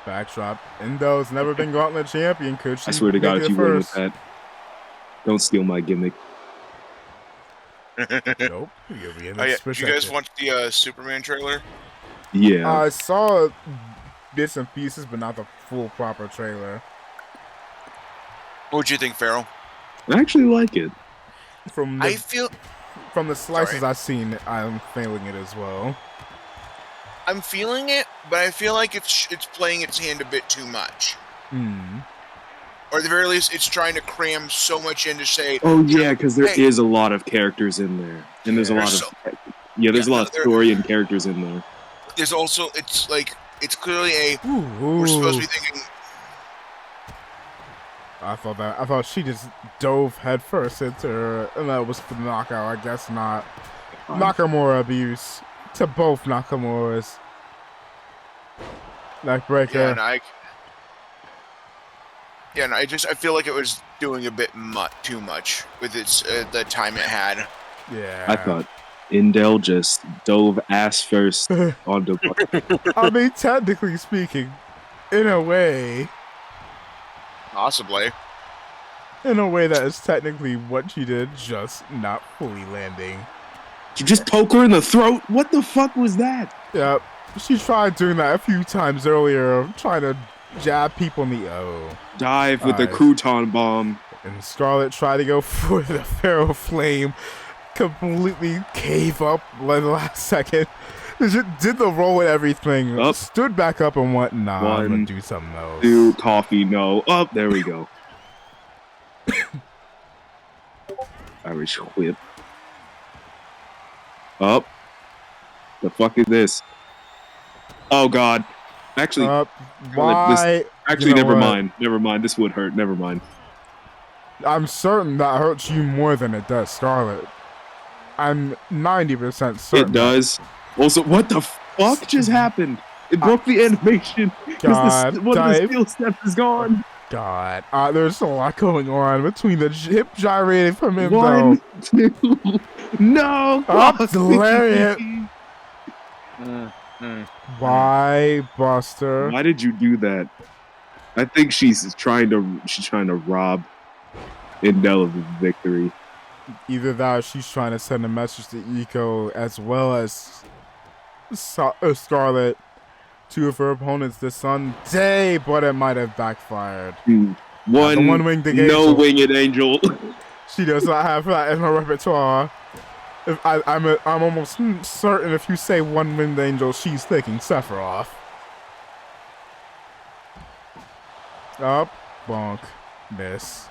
Backdrop. Endel's never been Gauntlet champion. Could she? I swear to God, if you win with that, don't steal my gimmick. Nope. Did you guys watch the Superman trailer? Yeah. I saw bits and pieces, but not the full proper trailer. What'd you think, Farrell? I actually like it. From the slices I've seen, I'm feeling it as well. I'm feeling it, but I feel like it's playing its hand a bit too much. Or at the very least, it's trying to cram so much in to say. Oh yeah, because there is a lot of characters in there, and there's a lot of there's a lot of story and characters in there. There's also it's clearly we're supposed to be thinking. I thought she just dove headfirst into her, and that was for the knockout. I guess not. Nakamura abuse to both Nakamuras. Neckbreaker. Yeah, I feel like it was doing a bit too much with its the time it had. Yeah. I thought Indel just dove ass first onto. I mean, technically speaking, in a way. Possibly. in a way that is technically what she did, just not fully landing. You just poke her in the throat? What the fuck was that? Yep. She tried doing that a few times earlier, trying to jab people in the dive with the crouton bomb. And Scarlett tried to go for the Pharaoh Flame, completely cave up like the last second. Did the roll and everything. Up. Stood back up and went, nah, One, I'm gonna do something else. 2, coffee, no. Up, there we go. Irish whip. Up. The fuck is this? Oh god. Actually, why? Actually, never mind. Never mind. This would hurt. Never mind. I'm certain that hurts you more than it does Scarlett. I'm 90% certain. It does. Also, what the fuck just happened? It broke the animation because one of the steel steps is gone. God, there's a lot going on between the hip gyrating from him. 1, 2, no. Lariat. Why, Buster? Why did you do that? I think she's trying to rob Indel of the victory. Either that or she's trying to send a message to Eco as well as Scarlett, two of her opponents this Sunday, but it might have backfired. One-winged no winged angel. She does not have that in her repertoire. I'm almost certain if you say one-winged angel, she's thinking Sephiroth. Up, bonk, miss.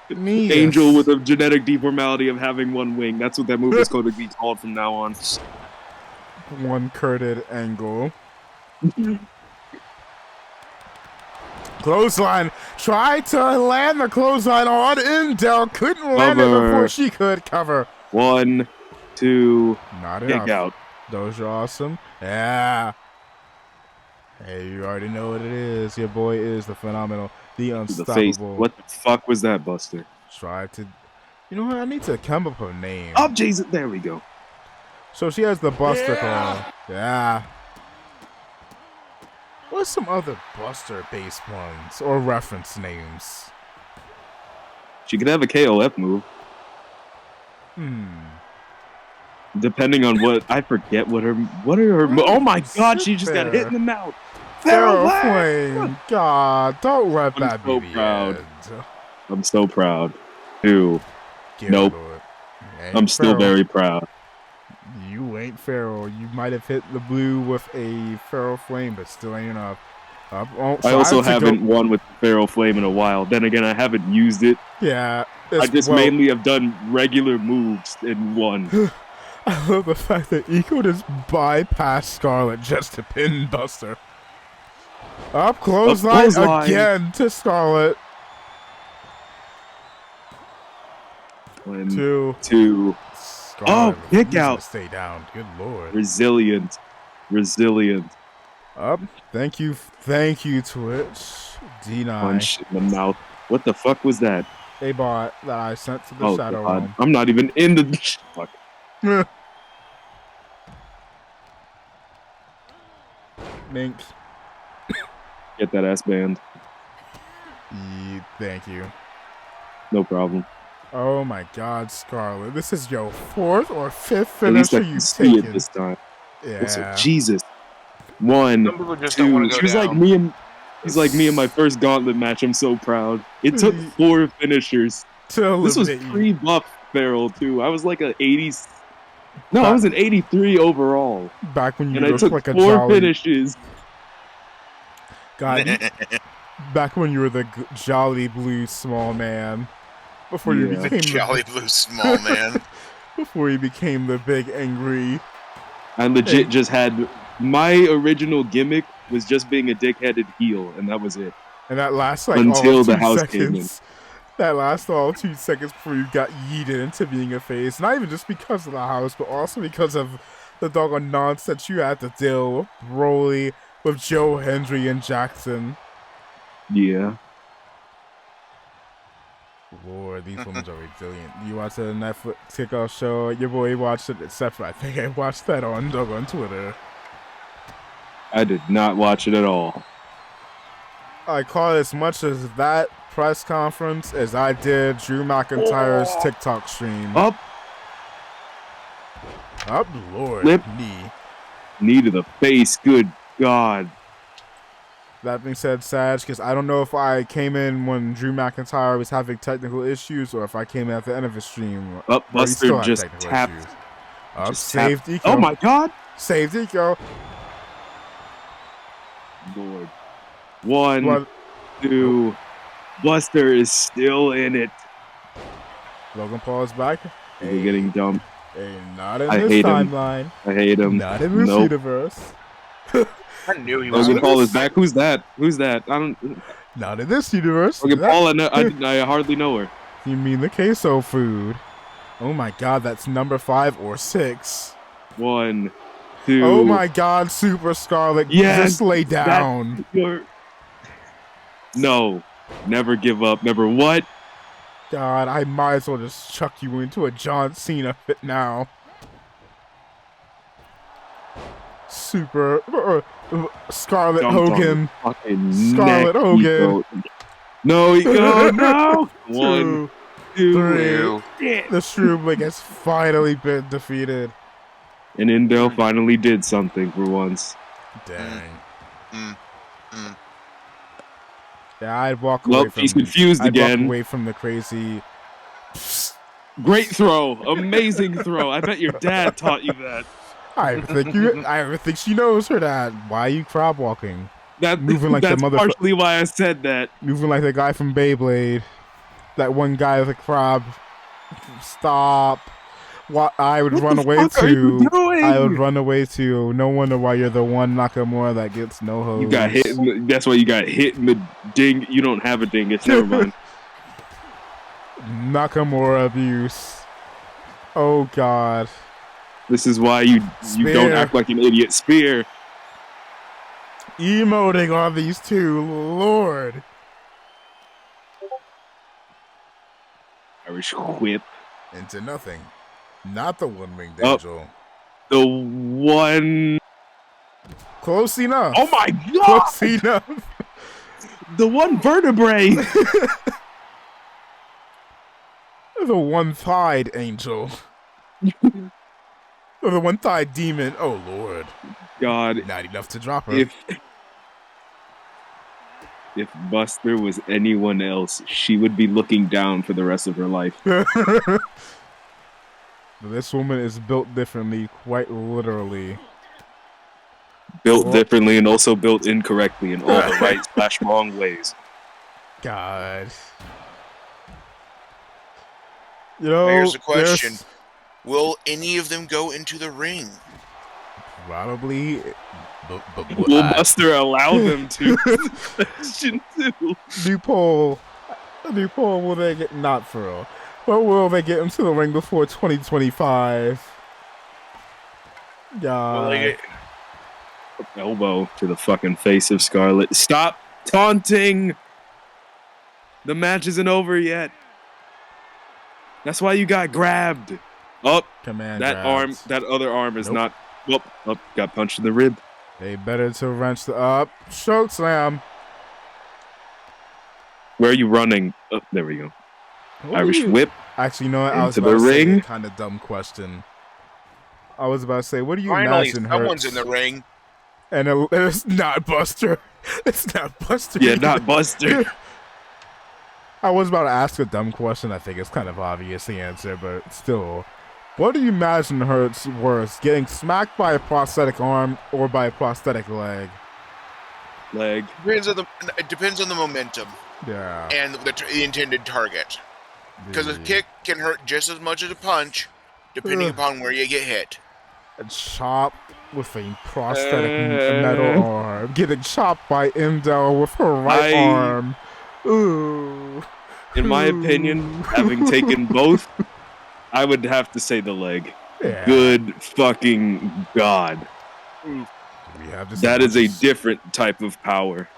Angel with a genetic deformality of having one wing. That's what that move is going to be called from now on. One curted angle. Clothesline. Tried to land the clothesline on Indel. Couldn't land it before she could cover. 1, 2. Not kick out. Those are awesome. Yeah. Hey, you already know what it is. Your boy is the phenomenal, the unstoppable. What the fuck was that, Buster? Tried to. You know what? I need to come up with a name. Oh, Jesus. There we go. So she has the Buster Claw. Yeah. What's some other Buster-based ones or reference names? She could have a KOF move. Depending on what I forget what are her oh my god, she just got hit in the mouth. Pharaoh Flame. God, don't let that be the end. I'm so proud. 2. Nope. I'm still very proud. You ain't Pharaoh. You might have hit the blue with a Pharaoh Flame, but still ain't enough. I also haven't won with Pharaoh Flame in a while. Then again, I haven't used it. Yeah. I just mainly have done regular moves and won. I love the fact that Eco just bypassed Scarlett just to pin Buster. Up clothesline again to Scarlett. 1, 2. Oh, kick out. Stay down. Good lord. Resilient. Up. Thank you, Twitch. D9. Punch in the mouth. What the fuck was that? A bot that I sent to the Shadow Realm. I'm not even in the fuck. Minx. Get that ass banned. Thank you. No problem. Oh my god, Scarlett. This is your 4th or 5th finisher you've taken. It this time. Yeah. Also, Jesus. 1, 2. She's like me and he's like me in my first gauntlet match. I'm so proud. It took 4 finishers. This was pre-buff Feral too. I was like an 80s. No, I was an 83 overall. Back when you and I took like 4 finishes. God, back when you were the jolly blue small man. Before you became the jolly blue small man. Before you became the big angry. I legit just had my original gimmick was just being a dick-headed heel, and that was it. And that lasts like until all the 2 house seconds. came in. That lasted all 2 seconds before you got yeeted into being a face. Not even just because of the house, but also because of the doggone nonsense you had to deal with Broly, with Joe Hendry and Jackson. Yeah. Lord, these women are resilient. You watch the Netflix kickoff show? Your boy watched it, except for I think I watched that on Twitter. I did not watch it at all. I caught as much as that press conference as I did Drew McIntyre's TikTok stream. Up. Up, Lord. Lip. Knee to the face. Good God. That being said, Sag, because I don't know if I came in when Drew McIntyre was having technical issues or if I came in at the end of his stream. Up, Buster just tapped. Up, save Deco. Oh my God. Save Deco. Lord. 1, 2. Buster is still in it. Logan Paul is back. We're getting dumped. Hey, not in this timeline. I hate him. Not in this universe. I knew he was. Logan Paul is back. Who's that? I don't. Not in this universe. Logan Paul, I hardly know her. You mean the queso food? Oh my God, that's number 5 or 6. 1, 2. Oh my God, Super Scarlet. Yes, just lay down. No, never give up. Never what? God, I might as well just chuck you into a John Cena fit now. Super Scarlet Hogan. Scarlet Hogan. No, no. 1, 2, 3. The Shroomling has finally been defeated. And Indel finally did something for once. Dang. Yeah, I'd walk away Nope, from. he's confused again. Walk away from the crazy. Great throw, amazing throw. I bet your dad taught you that. I think she knows her dad. Why are you crab walking? Moving like that's partially why I said that. Moving like the guy from Beyblade. That one guy with a crab. Stop. What I would run away to. I would run away to. No wonder why you're the one Nakamura that gets no hose. You got hit. That's why you got hit in the ding. You don't have a dingus. Never mind. Nakamura abuse. Oh God. This is why you don't act like an idiot. Spear. Emoting on these two, Lord. Irish whip. Into nothing. Not the one-winged angel. The one. Close enough. Oh my God. Close enough. The one vertebrae. The one-thighed angel. Or the one-thighed demon. Oh, Lord. God. Not enough to drop her. If Buster was anyone else, she would be looking down for the rest of her life. This woman is built differently, quite literally. Built differently and also built incorrectly in all the right / wrong ways. God. You know, here's the question. Will any of them go into the ring? Probably. Will Buster allow them to? Question 2. New poll. Will they get not for real? But will they get into the ring before 2025? God. Elbow to the fucking face of Scarlett. Stop taunting! The match isn't over yet. That's why you got grabbed. Oh, Command that arm, that other arm is not. Oh, got punched in the rib. They better to wrench the up. Choke slam. Where are you running? Oh, there we go. Irish whip. Actually, you know what? I was about to say a kind of dumb question. I was about to say, what do you imagine hurts? Someone's in the ring. And it's not Buster. It's not Buster. Yeah, not Buster. I was about to ask a dumb question. I think it's kind of obvious the answer, but still. What do you imagine hurts worse, getting smacked by a prosthetic arm or by a prosthetic leg? Leg. It depends on the momentum. Yeah. And the intended target. Because a kick can hurt just as much as a punch, depending upon where you get hit. A chop with a prosthetic metal arm. Getting chopped by Indel with her right arm. Ooh. In my opinion, having taken both, I would have to say the leg. Yeah. Good fucking God. That is a different type of power.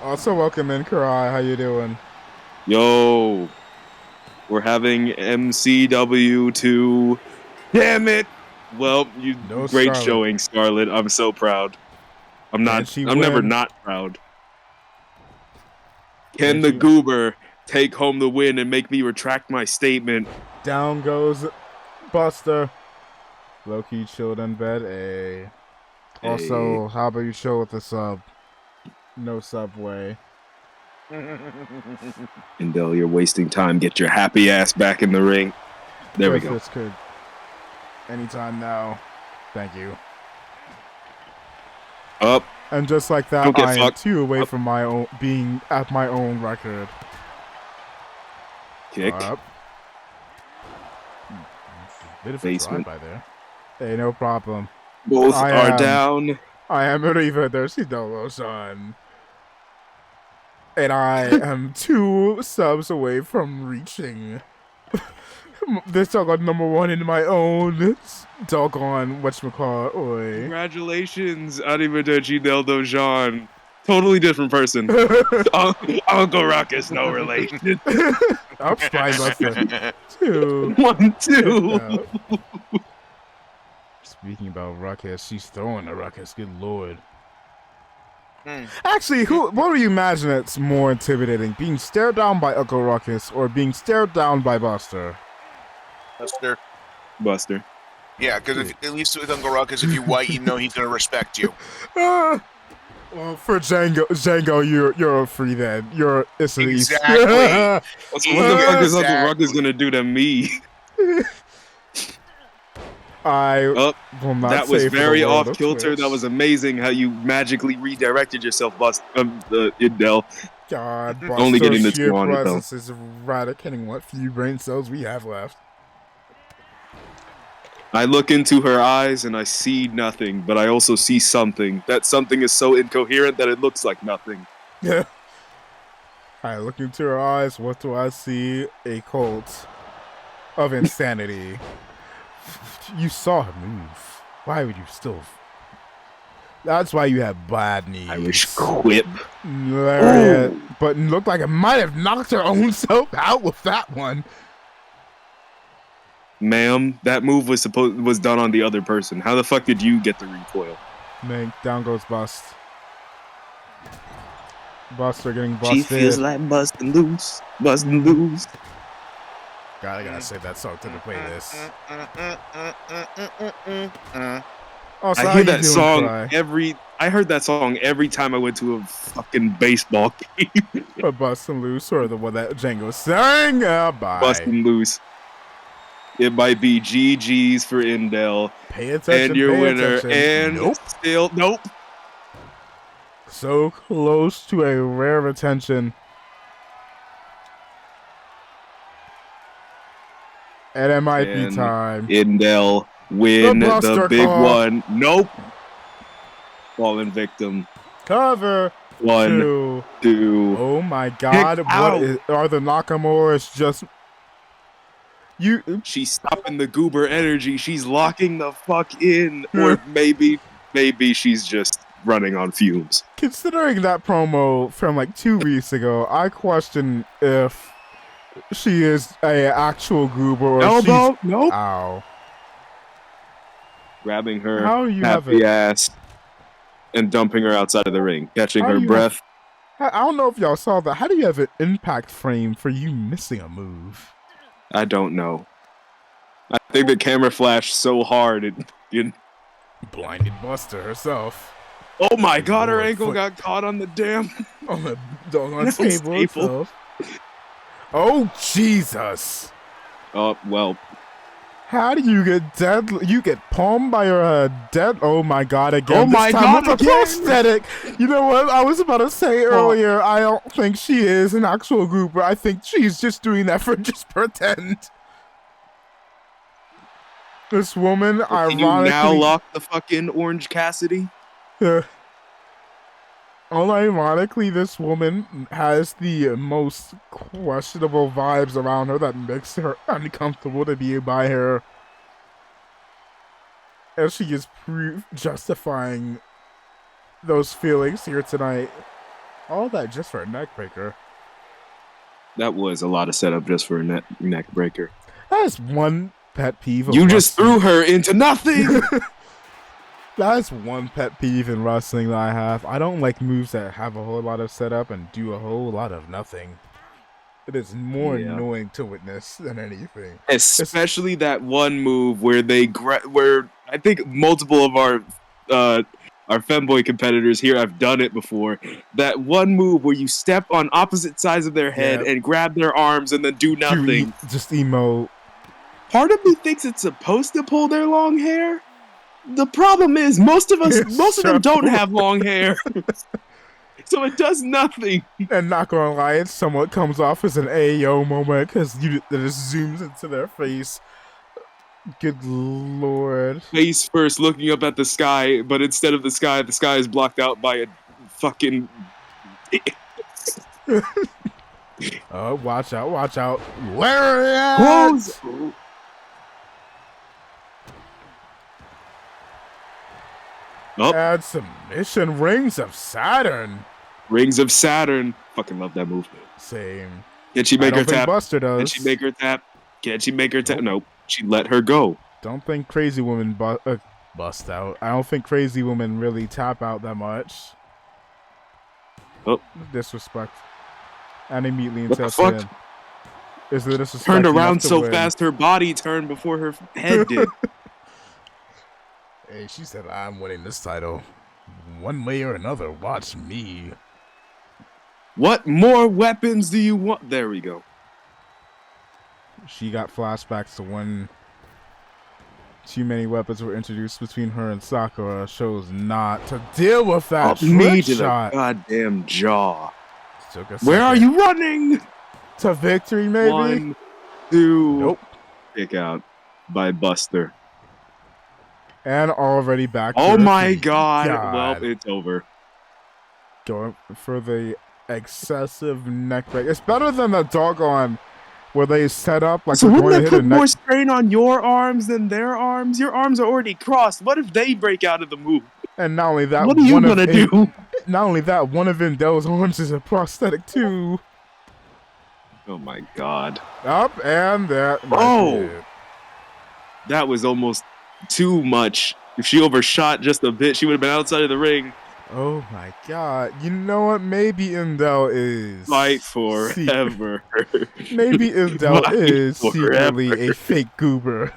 Also, welcome in, Karai. How you doing? Yo. We're having MCW 2. Damn it! Well, great Scarlett. Showing, Scarlett. I'm so proud. I'm never not proud. Can the goober take home the win and make me retract my statement. Down goes Buster. Low-key chilled in bed. Hey. Also, how about you chill with the sub? No Subway. Indel, you're wasting time. Get your happy ass back in the ring. There we go. This could. Anytime now. Thank you. Up. And just like that, I am 2 away from my own being at my own record. Kick. Up. Bit of a drive by there. Hey, no problem. Both are down. I am Riva Dersidolo-san. And I am 2 subs away from reaching this doggone #1 in my own doggone whatchamacallit. Oi. Congratulations, Arrivederci Del Dojan. Totally different person. Uncle Ruckus, no relation. I'm fine, Buster. 2. 1, 2. Speaking about Ruckus, she's throwing a Ruckus. Good lord. Actually, what do you imagine that's more intimidating? Being stared down by Uncle Ruckus or being stared down by Buster? Buster. Yeah, because at least with Uncle Ruckus, if you white, you know he's going to respect you. Well, for Django, you're a free then. You're Exactly. What the fuck is Uncle Ruckus going to do to me? That was very off kilter. That was amazing how you magically redirected yourself, Indel. God, Buster's only getting the sheer 2 on it, though. presence is eradicating what few brain cells we have left. I look into her eyes and I see nothing, but I also see something. That something is so incoherent that it looks like nothing. Yeah. I look into her eyes. What do I see? A cult of insanity. You saw her move. Why would you still? That's why you have bad knees. Irish whip. Lariat. But it looked like it might have knocked her own self out with that one. Ma'am, that move was done on the other person. How the fuck did you get the recoil? Man, down goes Bust. Buster getting busted. She feels like busting loose, busting loose. God, I gotta save that song to play this. I hear that song I heard that song every time I went to a fucking baseball game. Or Bustin' Loose, or the one that Django sang. Bye. Bustin' Loose. It might be GG's for Indel. Pay attention. And your winner. Attention. And still, nope. So close to a rare attention. And it might be time. Indel win the big one. Nope. Fallen victim. Cover. 1, 2. Oh my God! Are the Nakamuras just? She's stopping the goober energy. She's locking the fuck in, or maybe she's just running on fumes. Considering that promo from like 2 weeks ago, I question if she is a actual goober or elbow. She's... Nope. Ow. Grabbing her happy ass and dumping her outside of the ring, catching her breath. I don't know if y'all saw that. How do you have an impact frame for you missing a move? I don't know. I think the camera flashed so hard it blinded Buster herself. Oh my God, her ankle got caught on the damn on the table itself. Oh Jesus! Oh well. How do you get dead? You get palmed by your dead. Oh my God! Again. Oh my God! With a prosthetic. You know what I was about to say earlier? I don't think she is an actual goober. I think she's just doing that for just pretend. This woman, ironically, can you now lock the fucking Orange Cassidy? Unironically, this woman has the most questionable vibes around her that makes her uncomfortable to be by her. And she is justifying those feelings here tonight. All that just for a neck breaker. That was a lot of setup just for a neck breaker. That is one pet peeve of You just threw her into nothing! That's one pet peeve in wrestling that I have. I don't like moves that have a whole lot of setup and do a whole lot of nothing. It is more annoying to witness than anything. Especially that one move where where I think multiple of our femboy competitors here have done it before. That one move where you step on opposite sides of their head and grab their arms and then do nothing. Just emote. Part of me thinks it's supposed to pull their long hair. The problem is most of them don't have long hair. So it does nothing. And not gonna lie, it somewhat comes off as an AO moment because it just zooms into their face. Good lord. Face first looking up at the sky, but instead of the sky is blocked out by a fucking... Oh, watch out. Lariat! And submission Rings of Saturn. Rings of Saturn. Fucking love that move. Same. Can she make her tap? Buster does. Can she make her tap? Can she make her tap? Nope. She let her go. Don't think Crazy Woman bust out. I don't think Crazy Woman really tap out that much. Oh. Disrespect. And immediately what the fuck? Is the disrespect turned around so fast her body turned before her head did. Hey, she said, I'm winning this title. One way or another, watch me. What more weapons do you want? There we go. She got flashbacks to when too many weapons were introduced between her and Sakura. Chose not to deal with that trick shot. The goddamn jaw. Where are you running? To victory, maybe? 1, 2. Nope. Kick out by Buster. And already back. Oh my god. Well, it's over. Going for the excessive neck break. It's better than the doggone where they set up like. So wouldn't that put more strain on your arms than their arms? Your arms are already crossed. What if they break out of the move? And not only that, what are you gonna do? Not only that, one of Indell's arms is a prosthetic too. Oh my god. Up and that. Oh, that was almost too much. If she overshot just a bit, she would have been outside of the ring. Oh my god. You know what? Maybe Indell is... Fight forever. Maybe Indell is secretly a fake goober.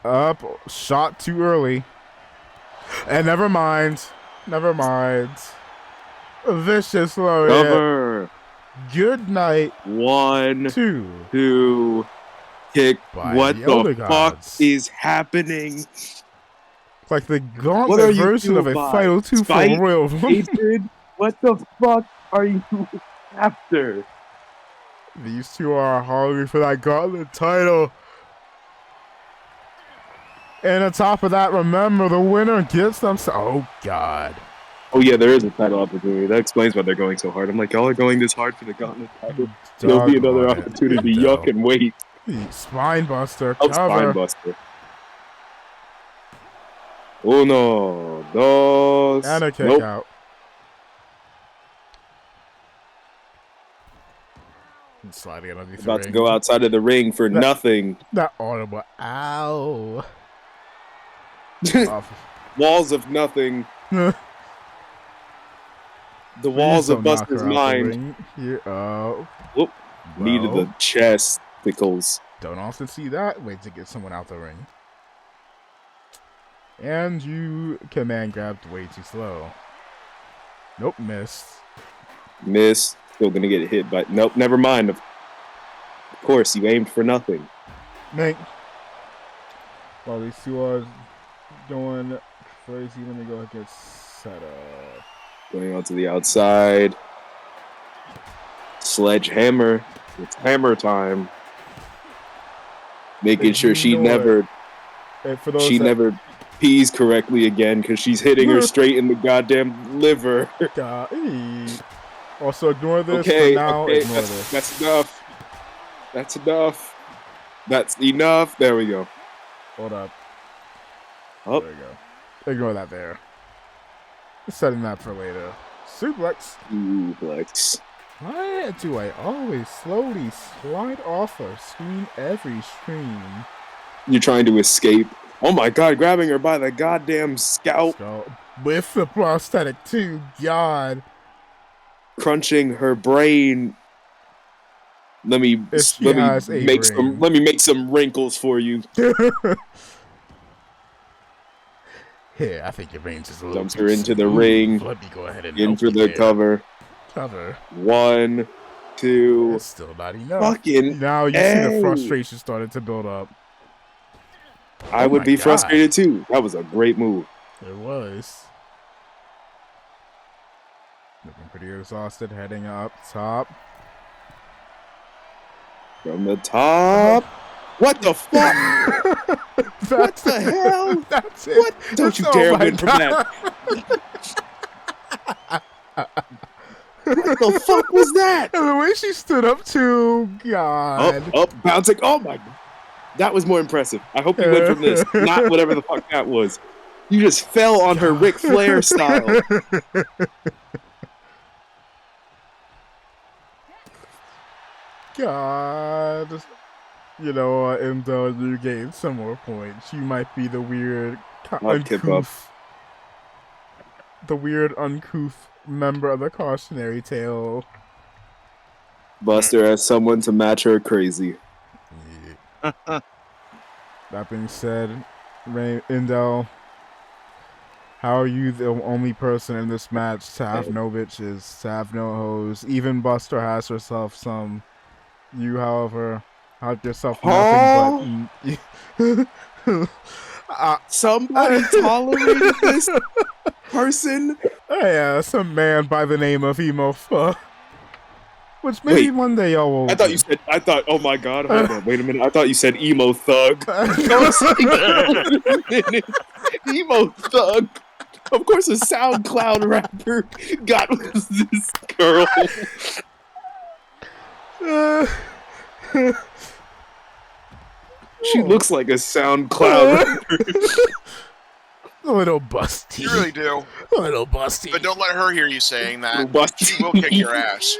Up. Shot too early. And never mind. Vicious low cover. Good night. 1, 2. Kick. What the fuck is happening? Like the gauntlet version of a Final 2 for Royal Rumble. What the fuck are you after? These two are hungry for that gauntlet title. And on top of that, remember, the winner gets them. Oh, God. Oh, yeah, there is a title opportunity. That explains why they're going so hard. I'm like, y'all are going this hard for the gauntlet title. There'll be another opportunity. Yuck and wait. Spine buster. Oh, spine buster. 1, 2. And a kick out. Sliding underneath about to go outside of the ring for nothing. That audible. Ow. Walls of nothing. The walls of Buster's mind. Whoop. Knee to the chest. Pickles. Don't often see that. Wait to get someone out the ring. And you command grabbed way too slow. Nope, missed. Miss. Still gonna get hit by. Nope, never mind. Of course, you aimed for nothing. Mate. While these two are going crazy, let me go and get set up. Going on to the outside. Sledgehammer. It's hammer time. Making sure she never pees correctly again because she's hitting her straight in the goddamn liver. Also, ignore this. Okay, now ignore this. That's enough. That's enough. That's enough. There we go. Hold up. Oh. There we go. Ignore that there. Setting that for later. Suplex. Suplex. Why do I always slowly slide off a screen every stream? You're trying to escape. Oh my god, grabbing her by the goddamn scalp. With the prosthetic too, God. crunching her brain. Let me make some wrinkles for you. Here, I think your range is a little Dumps too her into the smooth. ring. Let me go ahead and in help for you the there. cover. 1, 2. It's still not enough. Fucking now you see the frustration started to build up. I would be frustrated too. That was a great move. It was. Looking pretty exhausted, heading up top. From the top. What the fuck? What the hell? That's it. What? Don't you dare win from that. What the fuck was that? And the way she stood up too, God. Up, bouncing. Oh my God. That was more impressive. I hope you win from this, not whatever the fuck that was. You just fell on her Ric Flair style. God. You know what, Imdo, you gained some more points. You might be the weird, uncouth member of the cautionary tale. Buster has someone to match her crazy. Yeah. That being said, Indel, how are you the only person in this match to have no bitches, to have no hoes? Even Buster has herself some. You, however, have yourself nothing but. Somebody tolerated this person? Oh, yeah, some man by the name of Emo Fuh. Which maybe one day y'all will. I thought, oh my God, hold on, wait a minute. I thought you said emo thug. Emo thug. Of course, a SoundCloud rapper got with this girl. She looks like a SoundCloud rapper. A little busty. You really do. A little busty. But don't let her hear you saying that. She will kick your ass.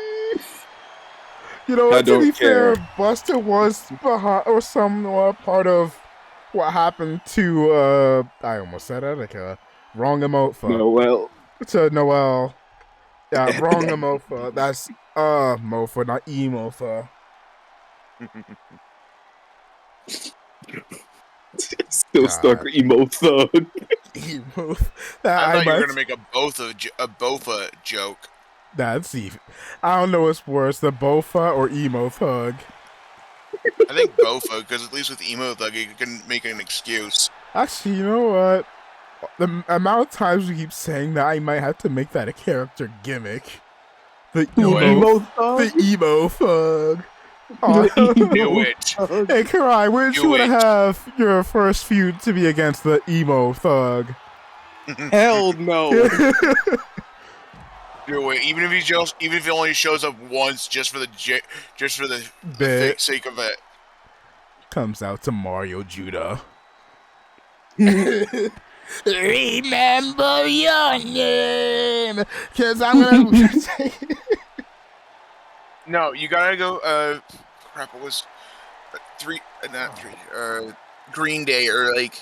You know what, to be fair, Buster was behind or somewhat part of what happened to I almost said Etika. Wrong emofa. Noel. To Noel. Yeah, wrong emofa. That's mofa, not emofa. Still stuck emo thug. Emo. I thought you were gonna make a Bofa joke. That's even. I don't know what's worse, the Bofa or emo thug. I think Bofa, because at least with emo thug, you can make an excuse. Actually, you know what? The amount of times we keep saying that, I might have to make that a character gimmick. The emo thug. The emo thug. Do it. Hey, Karai, wouldn't you want to have your first feud to be against the emo thug? Hell no. Do it. Even if he only shows up once, just for the sake of it. Comes out to Mario Judah. Remember your name, cause I'm gonna. No, you gotta go. Crap, it was Green Day, or like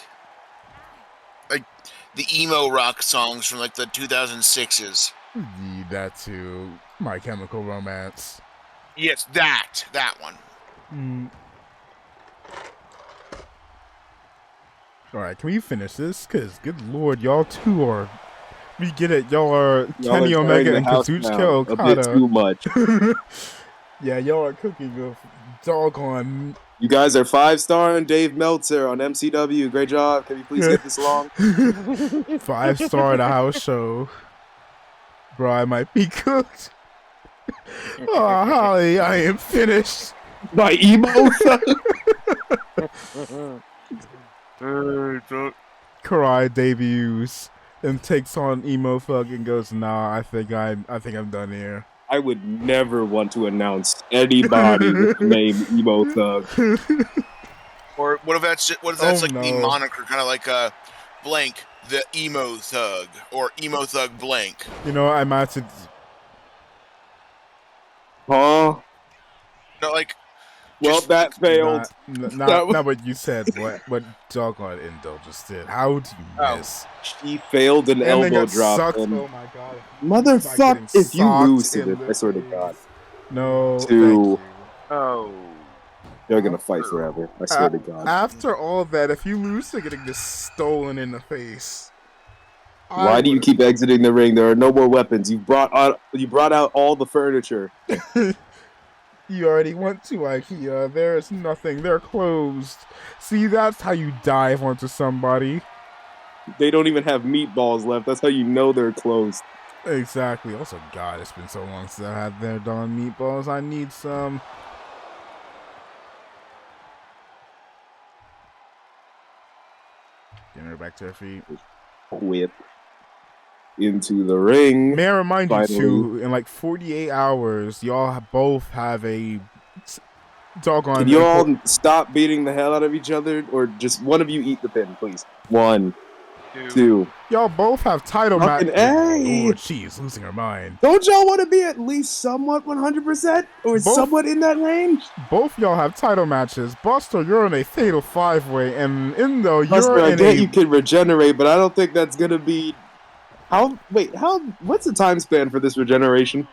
the emo rock songs from like the 2006s. That too. My Chemical Romance. Yes, that one. Alright, can we finish this? Because, good lord, y'all two are... We get it, y'all are Kenny Omega and Kazuchika Okada. A bit too much. Yeah, y'all are cooking a doggone... You guys are 5-star and Dave Meltzer on MCW. Great job. Can you please get this along? 5-star at a house show. Bro, I might be cooked. Oh, Holly, I am finished. By emo Karai debuts and takes on Emo Thug and goes, nah, I think I'm done here. I would never want to announce anybody with the name Emo Thug. Or what if that's the moniker, kind of like blank, the Emo Thug, or Emo Thug blank. You know, I might have to... Huh? No, like Well, that failed. Not what you said. What doggone Indo just did. How do you miss? She failed an And then elbow got drop. sucked. And Oh my god! motherfucker, if you lose to this, I swear to God. No, Thank you. Oh. They're gonna fight forever. I swear to God. After all that, if you lose to getting this stolen in the face, Why do you keep exiting the ring? There are no more weapons. You brought out all the furniture. You already went to IKEA. There's nothing. They're closed. See, that's how you dive onto somebody. They don't even have meatballs left. That's how you know they're closed. Exactly. Also, God, it's been so long since I had their darn meatballs. I need some. Getting her back to her feet. Whip into the ring. May I remind Finally. you too, in like 48 hours, y'all both have a doggone. Can you all stop beating the hell out of each other, or just one of you eat the pin, please? 1, 2. Y'all both have title matches. Hey! Oh, jeez, losing her mind. Don't y'all want to be at least somewhat 100% or somewhat in that range? Both y'all have title matches. Buster, you're in a fatal 5-way, and Indo, you're Buster, I in get you can regenerate, but I don't think that's gonna be. What's the time span for this regeneration?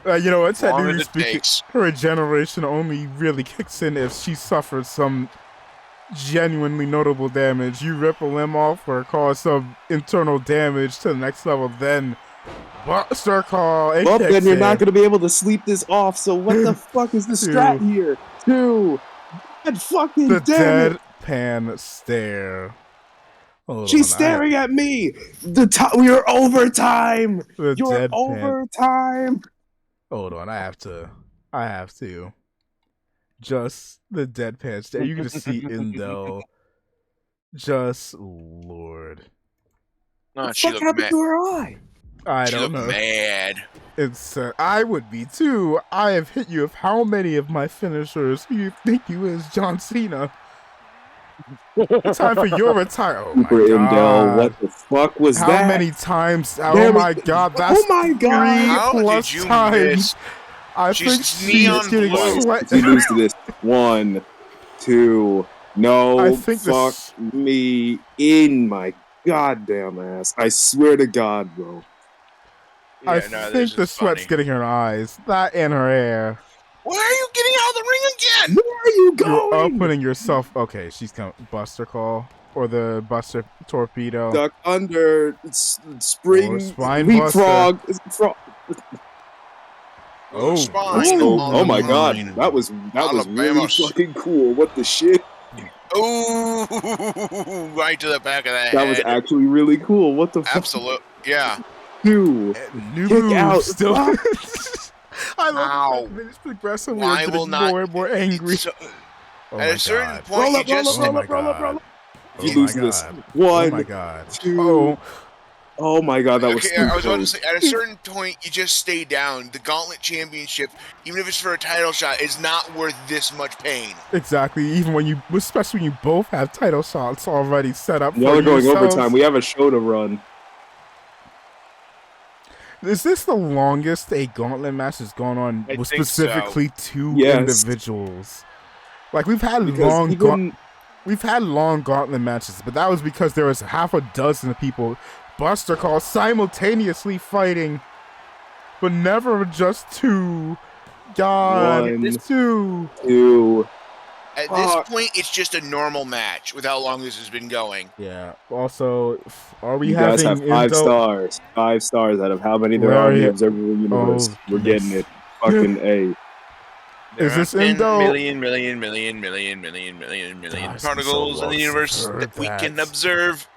You know, it's technically speaking, her regeneration only really kicks in if she suffers some genuinely notable damage. You rip a limb off or cause some internal damage to the next level, then Buster Call. Well, then you're not going to be able to sleep this off, so what the fuck is the strat here? 2. God fucking the damn it. deadpan stare. She's staring at me. You're overtime. You're overtime. Hold on, I have to. Just the deadpan stare. You can just see Indo. Just Lord. What the fuck happened to her eye? I don't know. Mad. It's I would be too. I have hit you with how many of my finishers? Who you think you is, John Cena? Time for your retire. Oh my god! What the fuck was that? How many times? Oh my god! That's 3+ times. I think she's getting sweat. You lose to this. 1, 2. No, I think fuck me in my goddamn ass. I swear to God, bro. I think the sweat's getting her eyes. That and her hair. Why are you getting out of the ring again? Where are you going? You're putting yourself. Okay, she's coming. Buster Call or the Buster Torpedo. Duck under spring spine leapfrog. Oh my god, that was really fucking cool. What the shit? Ooh, right to the back of the head. That was actually really cool. What the fuck? Absolute, yeah. New move out. Still. I love it. It's progressively more and more angry. At a certain point, you just roll up. You lose this. 1. Oh my god. 2. Oh my god, that was okay, I was about to say, at a certain point, you just stay down. The Gauntlet Championship, even if it's for a title shot, is not worth this much pain. Exactly. Even especially when you both have title shots already set up. Y'all are going overtime. We have a show to run. Is this the longest a Gauntlet match has gone on with specifically two individuals? Like we've had long Gauntlet matches, but that was because there was half a dozen people. Buster Call simultaneously fighting, but never just 2. God, 2. At this point, it's just a normal match with how long this has been going. Yeah. Also, are we you having guys have 5 stars? 5 stars out of how many there are in the observable universe. We're getting it. Fucking A. Is this Indo? Million particles in the universe that we can observe.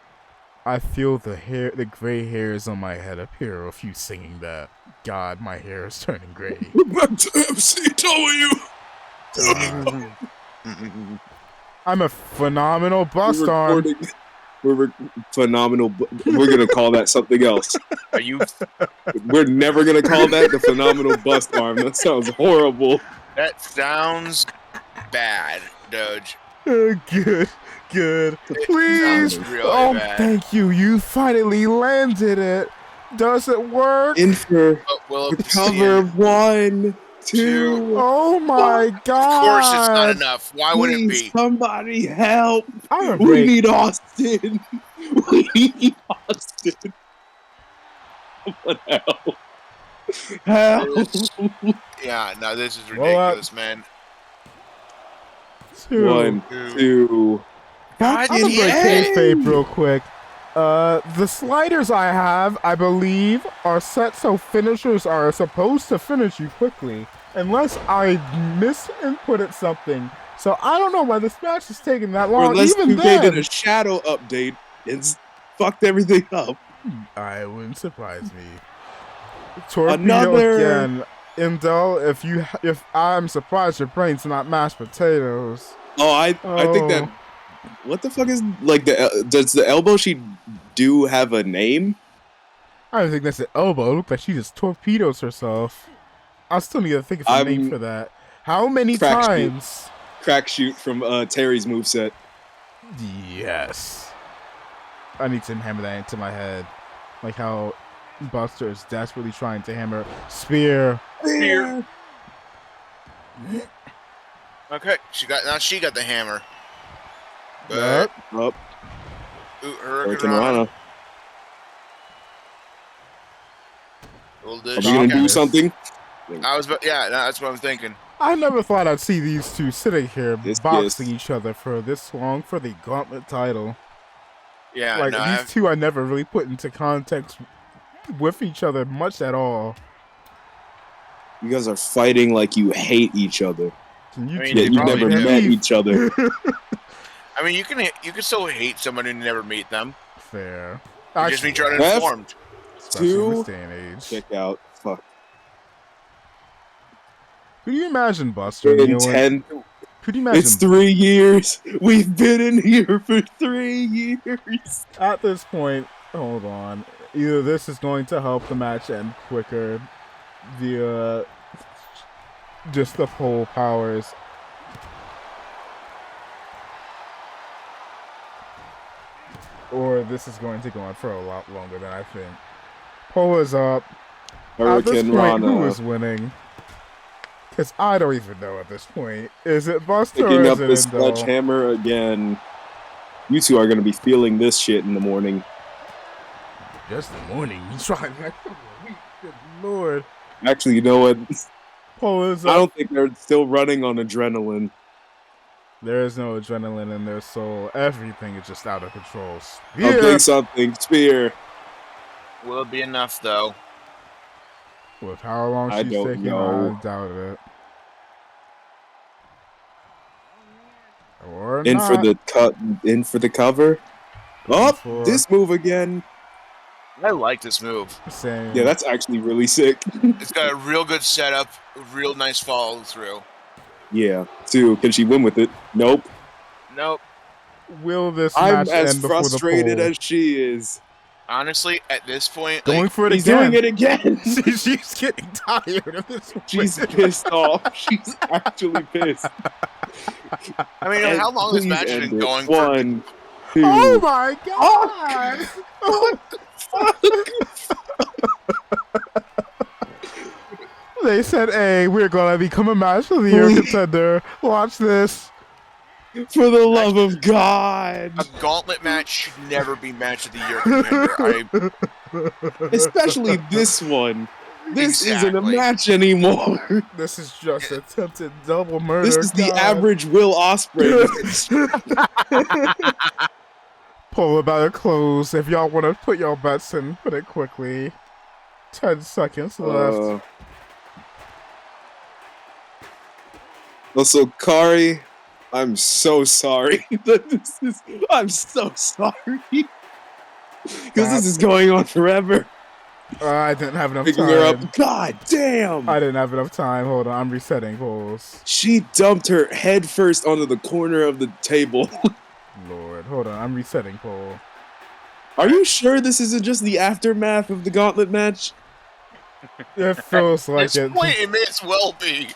I feel the gray hairs on my head appear with you singing that. God, my hair is turning gray. Back to MCW. I'm a phenomenal bust arm. We're phenomenal. We're gonna call that something else. Are you? We're never gonna call that the phenomenal bust arm. That sounds horrible. That sounds bad, Doge. Good. Please. Really bad. Thank you. You finally landed it. Does it work? In for the cover. 1, 2. Oh my god! Of course it's not enough. Why would it Please, be? somebody help! I'm a We break. need Austin. We need Austin. Someone help! Help! Yeah, no, this is ridiculous, man. 2. 1, 2. God I'm gonna Fucking break damn it. kayfabe real quick. The sliders I have, I believe, are set so finishers are supposed to finish you quickly, unless I misinputted something. So I don't know why this match is taking that Or long. unless Even 2K did then, a shadow update and fucked everything up. I wouldn't surprise me. Torpedo Another. again, Indel. If I'm surprised your brain's not mashed potatoes. Oh, I think that. What the fuck is like the? Does the elbow she do have a name? I don't think that's an elbow. It looked like she just torpedoes herself. I still need to think of a name for that. How many times? Crack shoot from Terry's moveset. Yes. I need to hammer that into my head. Like how Buster is desperately trying to hammer Spear. Okay, she got the hammer. Yep. Up. Hurricane Rana. Are we gonna do something? that's what I'm thinking. I never thought I'd see these two sitting here boxing each other for this long for the Gauntlet title. Yeah, like these two I never really put into context with each other much at all. You guys are fighting like you hate each other. Yet you've never met each other. I mean, you can still hate someone and never meet them. Fair. You just mean you're uninformed. 2. Day and age. Check out. Fuck. Could you imagine Buster? In 10. Could you imagine? It's 3 years. We've been in here for 3 years. At this point, hold on. Either this is going to help the match end quicker via just the pole powers. Or this is going to go on for a lot longer than I think. Pole is up. At this point, who is winning? Because I don't even know at this point. Is it Buster or is it Indel? Picking up the sledgehammer again. You two are going to be feeling this shit in the morning. Just the morning? You trying like a week? Good lord. Actually, you know what? Pole is up. I don't think they're still running on adrenaline. There is no adrenaline in their soul. Everything is just out of control. I'll bring something. Spear. Will it be enough, though? With how long she's taking, I doubt it. Or in not. for the cut. In for the cover. This move again. I like this move. Same. Yeah, that's actually really sick. It's got a real good setup, a real nice follow through. Yeah. 2. Can she win with it? Nope. Nope. Will this I'm match as end before frustrated the pole? as she is. Honestly, at this point, going for it he's again. Doing it again. She's getting tired of this. She's pissed off. She's actually pissed. I mean, how long has match been going? 1, 2. Oh my god! What the fuck? They said, "Hey, we're gonna become a match for the year contender. Watch this." For the love of God! A gauntlet match should never be match of the year contender. Especially this one. This isn't a match anymore. This is just attempted double murder. This is the average Will Ospreay. Pull about to close. If y'all want to put your bets in, put it quickly. 10 seconds left. Also, Kari, I'm so sorry. I'm so sorry. Because this is going on forever. I didn't have enough Picking time. her up. God damn! I didn't have enough time. Hold on, I'm resetting polls. She dumped her head first onto the corner of the table. Lord, hold on, I'm resetting poll. Are you sure this isn't just the aftermath of the gauntlet match? It feels like it. At this point, it may as well be.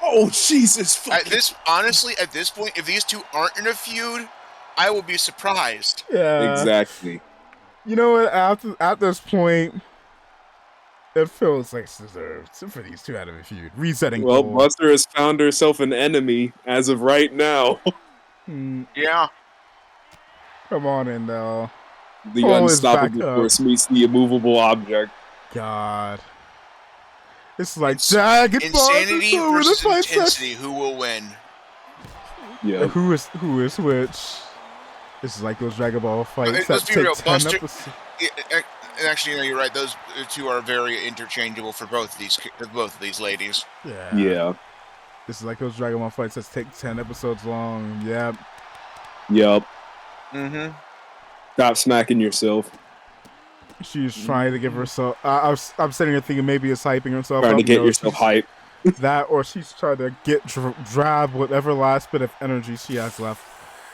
Oh, Jesus! Honestly, at this point, if these two aren't in a feud, I will be surprised. Yeah, exactly. You know what? At this point, It feels like it's deserved for these two out of a feud. Resetting. Well, Cole. Buster has found herself an enemy as of right now. Yeah. Come on in, though. The Cole is back unstoppable up. force meets the immovable object. God. It's like jagged insanity versus the intensity. Who will win? Yeah. Who is which? This is like those Dragon Ball fights Let's that be take real, 10 Buster. episodes. Actually, no, you're right. Those two are very interchangeable for both of these ladies. Yeah. This is like those Dragon Ball fights that take 10 episodes long. Yep. Mm-hmm. Stop smacking yourself. She's trying to give herself. I'm sitting here thinking maybe it's hyping herself Trying up. to get No, yourself hyped. that, or she's trying to get drab whatever last bit of energy she has left.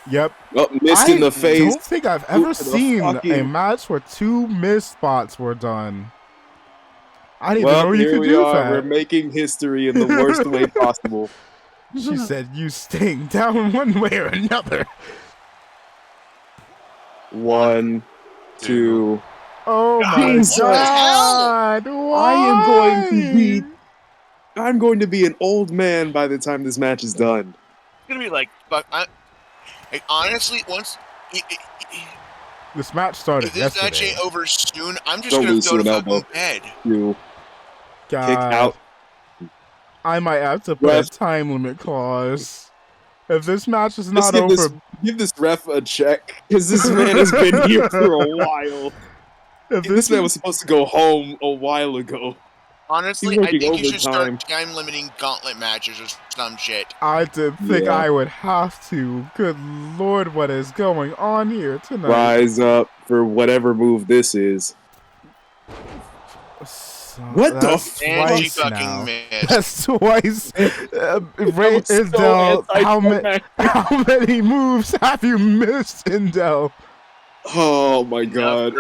Yep. Oh, missed in the face. I don't think I've ever seen a match where 2 missed spots were done. I didn't even know you could do that. We're making history in the worst way possible. She said, "You stink down one way or another." 1, 2. Oh my God! Why? I'm going to be an old man by the time this match is done. It's gonna be like, but honestly, once this match started if this yesterday. match ain't over soon, I'm just gonna go to fucking bed. God. Kick out. I might have to put a time limit clause. If this match is not over, give this ref a check, because this man has been here for a while. This man was supposed to go home a while ago. Honestly, I think you should start time limiting gauntlet matches or some shit. I did think I would have to. Good Lord, what is going on here tonight? Rise up for whatever move this is. What the fuck? She fucking missed. That's twice. Ray Indel, how many moves have you missed, Indel? Oh my God!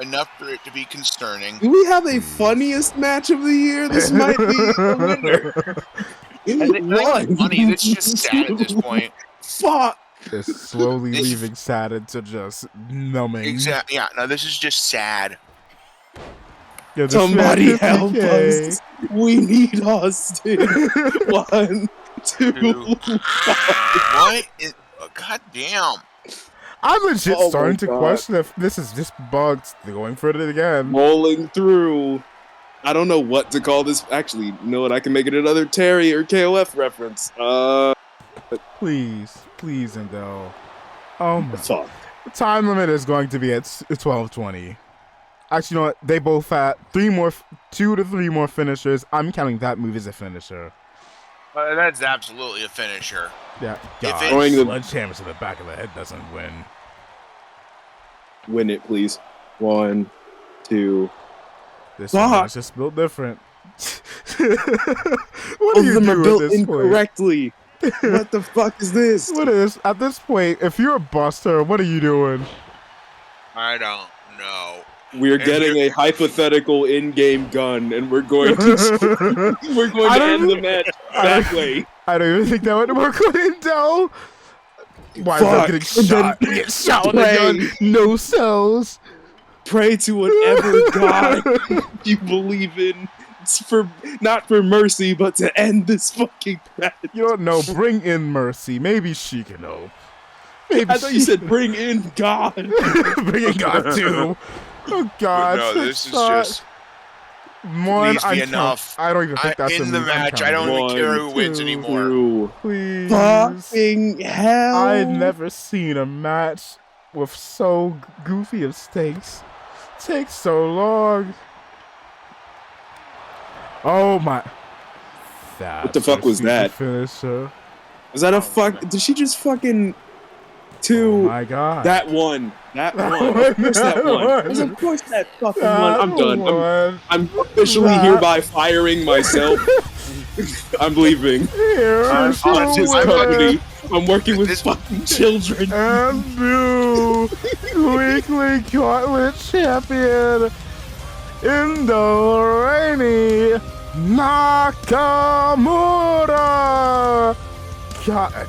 Enough for it to be concerning. Do we have a funniest match of the year? This might be the winner. Funny. It's just sad at this point. Fuck. It's slowly leaving sad into just numbing. Exactly. Yeah. No, this is just sad. Yeah, somebody help us! We need Austin. 1, 2. What? God damn. I'm legit starting to question if this is just bugged. They're going for it again. Rolling through. I don't know what to call this. Actually, you know what? I can make it another Terry or KOF reference. Please, Indel. Oh my God. The time limit is going to be at 12:20. Actually, you know what? They both had 2 to 3 more finishers. I'm counting that move as a finisher. That's absolutely a finisher. Yeah. God, sledgehammer to the back of the head doesn't win. Win it, please. 1, 2. This one's just built different. What do you do built incorrectly? What the fuck is this? What is at this point? If you're a Buster, what are you doing? I don't know. We're getting a hypothetical in-game gun, and we're going to end the match that way. I don't even think that would work on Indel. Why is that getting shot? Get shot with a gun. No cells. Pray to whatever god you believe in. It's not for mercy, but to end this fucking match. You don't know. Bring in mercy. Maybe she can help. I thought you said bring in God. Bring in God too. Oh God! But no, this is just. Please be enough. I don't even think that's in the match. I don't even care who wins anymore. Please. Fucking hell! I've never seen a match with so goofy of stakes. Takes so long. Oh my! What the fuck was that? Finisher. Was that a fuck? Did she just fucking? Oh my God! That one. Of course that one. Of course that fucking one. I'm done. I'm officially hereby firing myself. I'm leaving. I'm working with fucking children. And new weekly gauntlet champion in the Rainy Nakamura. God.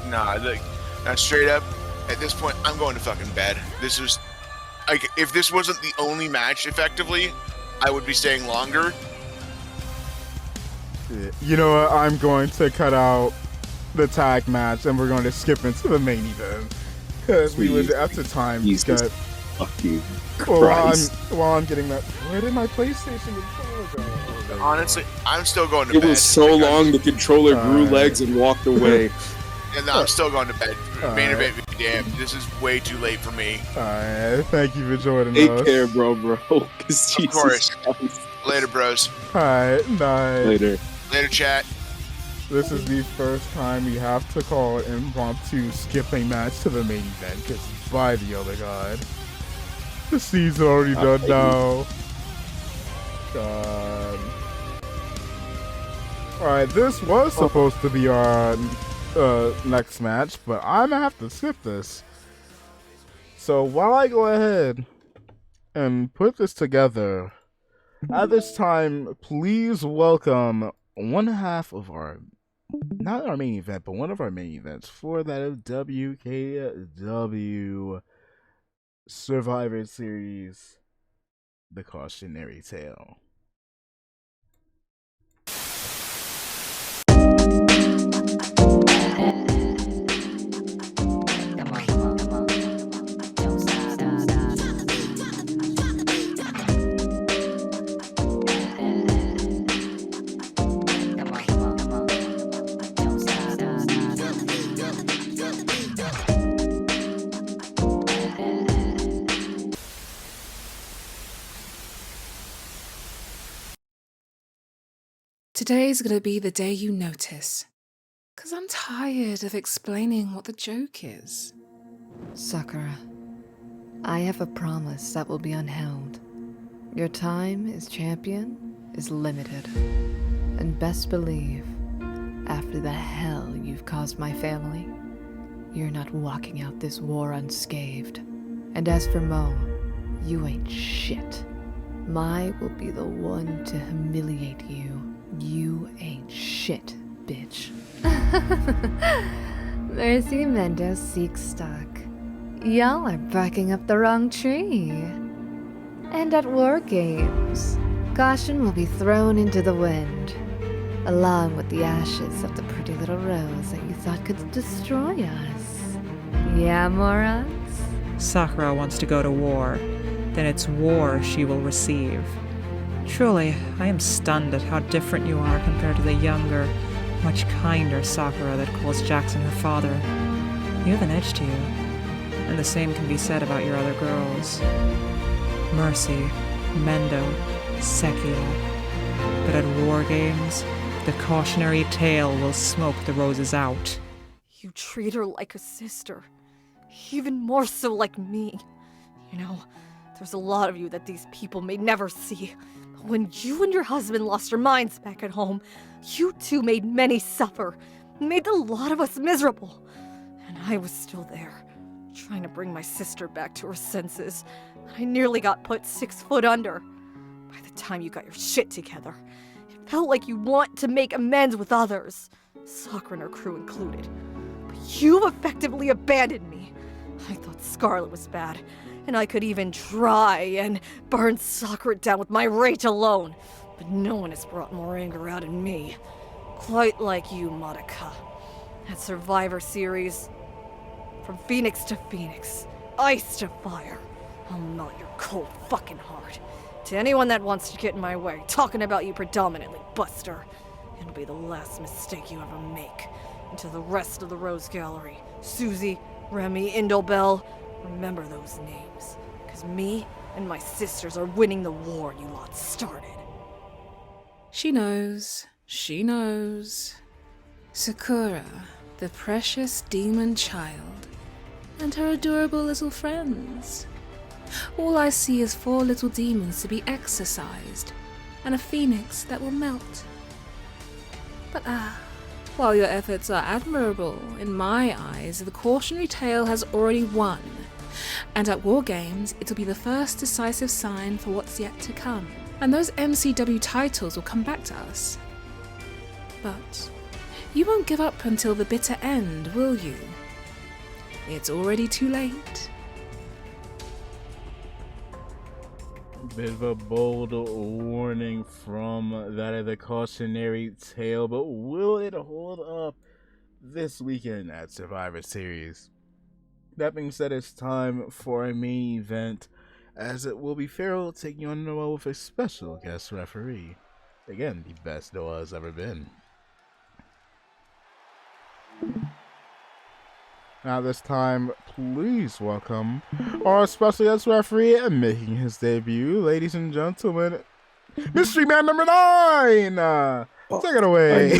Nah, straight up. At this point, I'm going to fucking bed. This was, like, if this wasn't the only match, effectively, I would be staying longer. You know what? I'm going to cut out the tag match and we're going to skip into the main event. Because we would, at the time, Jesus get... fucking While Christ. I'm getting that... Where did my PlayStation controller go? Honestly, I'm still going to bed. It was so long the controller grew legs and walked away. And I'm still going to bed. Main Alright. event, damn, this is way too late for me. Alright, thank you for joining Take us. care, bro. Because Of course. Christ. Later, bros. Alright, night. Later. Later, chat. This is the first time we have to call an impromptu skipping match to the main event, because by the other god. The season's already done now. God. Alright, this was supposed to be our next match, but I'm gonna have to skip this. So while I go ahead and put this together, at this time, please welcome one half of our, not our main event, but one of our main events for that WKW Survivor Series, The Cautionary Tale. Today's gonna be the day you notice. 'Cause I'm tired of explaining what the joke is. Sakura, I have a promise that will be unheld. Your time as champion is limited. And best believe, after the hell you've caused my family, you're not walking out this war unscathed. And as for Mo, you ain't shit. Mai will be the one to humiliate you. You ain't shit, bitch. Mercy Mendes seeks stock. Y'all are barking up the wrong tree. And at War Games, caution will be thrown into the wind, along with the ashes of the pretty little rose that you thought could destroy us. Yeah, morons? Sakura wants to go to war, then it's war she will receive. Truly, I am stunned at how different you are compared to the younger, much kinder Sakura that calls Jackson her father. You have an edge to you, and the same can be said about your other girls. Mercy, Mendo, Sekia. But at War Games, the cautionary tale will smoke the roses out. You treat her like a sister. Even more so like me. You know, there's a lot of you that these people may never see. But when you and your husband lost your minds back at home, you two made many suffer. Made a lot of us miserable. And I was still there, trying to bring my sister back to her senses. I nearly got put 6 foot under. By the time you got your shit together, it felt like you want to make amends with others, Sakura and her crew included. But you've effectively abandoned me. I thought Scarlet was bad, and I could even try and burn Sakura down with my rage alone. But no one has brought more anger out in me. Quite like you, Monica. At Survivor Series, from Phoenix to Phoenix, ice to fire, I'll melt your cold fucking heart. To anyone that wants to get in my way, talking about you predominantly, Buster, it'll be the last mistake you ever make. And to the rest of the Rose Gallery, Susie, Remy, Indobel, remember those names. Because me and my sisters are winning the war you lot started. She knows. She knows. Sakura, the precious demon child, and her adorable little friends. All I see is 4 little demons to be exorcised, and a phoenix that will melt. But while your efforts are admirable, in my eyes, the cautionary tale has already won. And at War Games, it'll be the first decisive sign for what's yet to come. And those MCW titles will come back to us. But you won't give up until the bitter end, will you? It's already too late. bit of a bold warning from that of the cautionary tale, but will it hold up this weekend at Survivor Series? That being said, it's time for a main event, as it will be Farrell taking on Noah with a special guest referee. Again, the best Noah has ever been. Now this time, please welcome our special guest referee and making his debut, ladies and gentlemen, Mystery Man number 9! Take it away!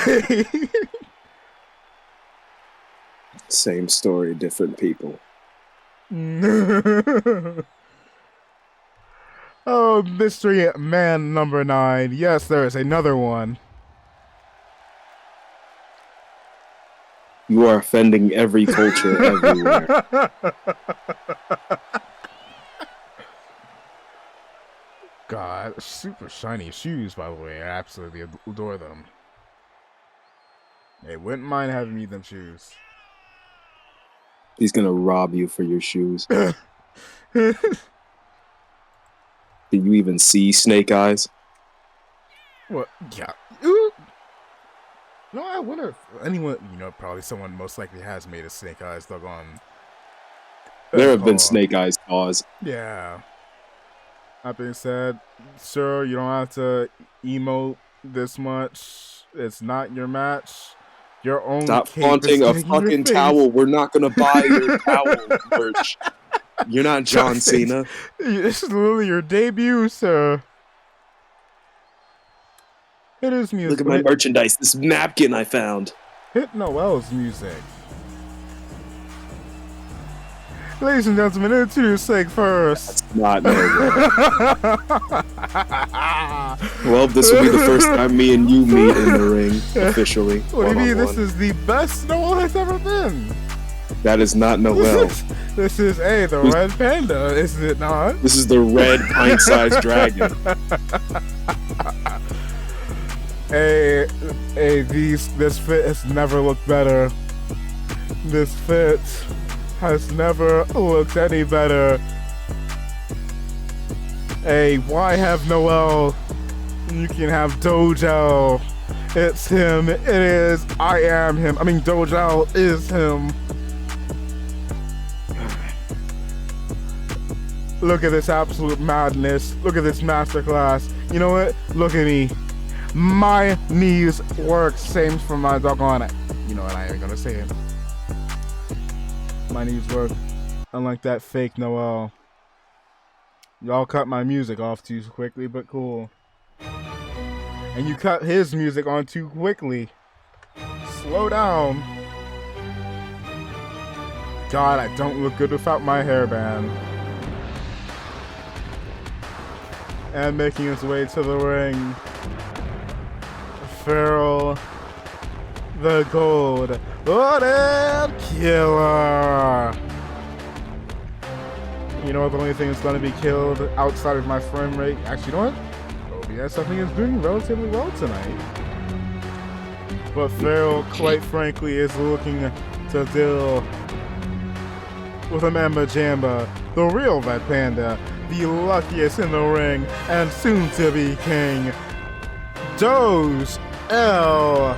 Same story, different people. Oh, Mystery Man number 9. Yes, there is another one. You are offending every culture everywhere. God, super shiny shoes, by the way. I absolutely adore them. Hey, wouldn't mind having me them shoes. He's gonna rob you for your shoes. Did you even see Snake Eyes? What? Yeah. Ooh. No, I wonder if anyone, probably someone most likely has made a Snake Eyes doggone. There have been Snake Eyes paws. Yeah. That being said, sir, you don't have to emote this much. It's not your match. Your own. Stop cape flaunting is a getting your fucking face. towel. We're not gonna buy your towel merch. You're not John Cena. This is literally your debut, sir. It is music. Look at my merchandise. This napkin I found. Hit Noel's music. Ladies and gentlemen, introduce Snake first. That's not Noel. Well, this will be the first time me and you meet in the ring, officially. What do you mean? This is the best Noel has ever been. That is not Noel. This is the red panda, is it not? This is the red pint-sized dragon. This fit has never looked better. This fit has never looked any better. Hey, why have Noel? You can have Dojel. It's him. It is. I am him. I mean, Dojel is him. Look at this absolute madness. Look at this masterclass. You know what? Look at me. My knees work. Same for my doggone it. You know what? I ain't gonna say it. My knees work. Unlike that fake Noel. Y'all cut my music off too quickly, but cool. And you cut his music on too quickly. Slow down. God, I don't look good without my hairband. And making his way to the ring, Farrell, the Gold Blooded Killer. You know what? The only thing that's going to be killed outside of my frame rate. Actually, you know what? OBS, I think, is doing relatively well tonight. But Farrell, quite frankly, is looking to deal with a Mamba Jamba, the real Red Panda, the luckiest in the ring, and soon to be king, Doge L.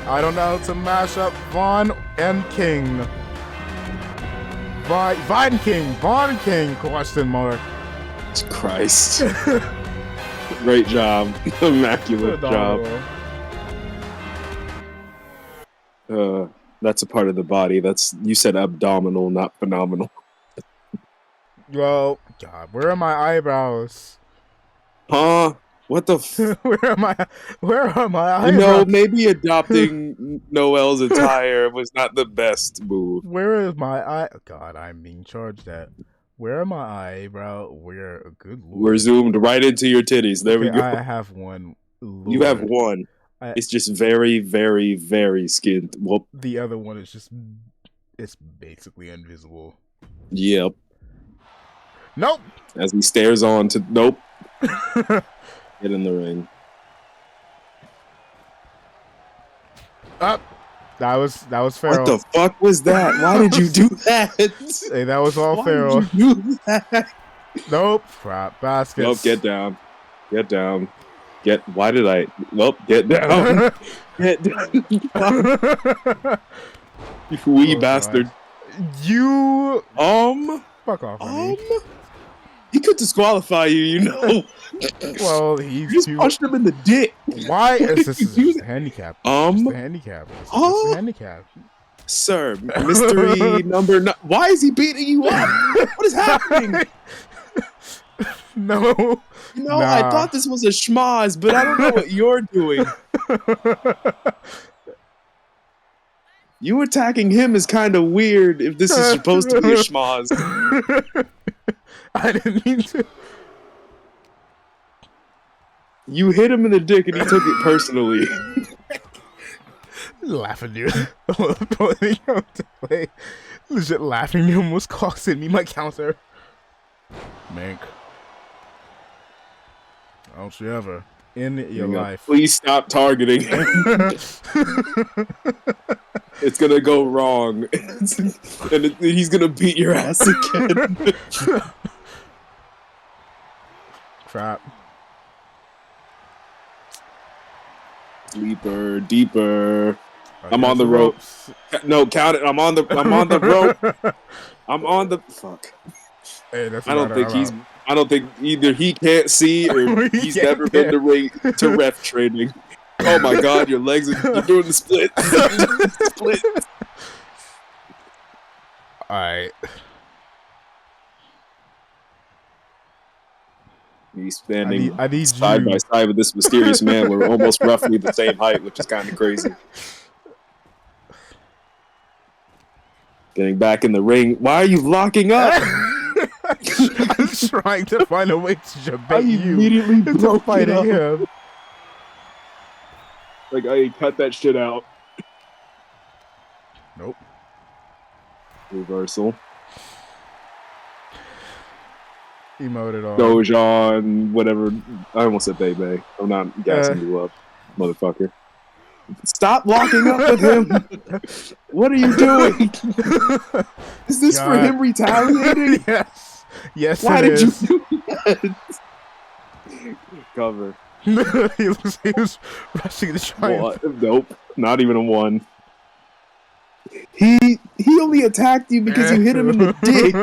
I don't know how to mash up Vaughn and King. Vaughn King, question mark. Christ. Great job. Immaculate job. That's a part of the body. You said abdominal, not phenomenal. Well, God, where are my eyebrows? Huh? What the Where are my eyebrows? Maybe adopting Noel's attire was not the best move. Where is my eye? God, I'm being charged at. Where are my eyebrow? Good Lord. We're zoomed right into your titties. There we go. I have one. Lord. You have one. It's just very, very, very skinned. Well, the other one is it's basically invisible. Yep. Nope. As he stares on to nope. Get in the ring. Up. That was Farrell. What the fuck was that? Why did you do that? Hey, that was all Farrell. Did you do that? Nope. Crap. Baskets. Nope, get down. Get down. Why did I? Nope, get down. Get down. You wee bastard. You. Fuck off, honey. He could disqualify you, you know. Well, You just punched him in the dick. Why is this just a handicap? Just a handicap. Just a handicap. Sir, mystery number 9. Why is he beating you up? What is happening? No. You know, I thought this was a schmoz, but I don't know what you're doing. You attacking him is kind of weird if this is supposed to be a schmoz. I didn't mean to. You hit him in the dick and he took it personally. Laughing, dude. Legit laughing. He almost costing me my counter. Mank. Don't you ever in your life. Please stop targeting him. It's gonna go wrong. And he's gonna beat your ass again. Crap. Deeper. I'm on the rope. No, count it. I'm on the rope. I'm on the fuck. Hey, that's I don't think either he can't see or he's never been to ref training. Oh my god, your legs you're doing the split. Split. Alright. He's standing I need side by side with this mysterious man. We're almost roughly the same height, which is kind of crazy. Getting back in the ring. Why are you locking up? I'm trying to find a way to debate you immediately into fighting him. Like, I cut that shit out. Nope. Reversal. Emoted on. Dojon, whatever. I almost said Bebe. I'm not gassing you up, motherfucker. Stop locking up with him! What are you doing? Is this for him retaliating? Yes. Yes, Why it did is. you do that? Cover. he was rushing the triumph. Nope. Not even a 1. He only attacked you because you hit him in the dick.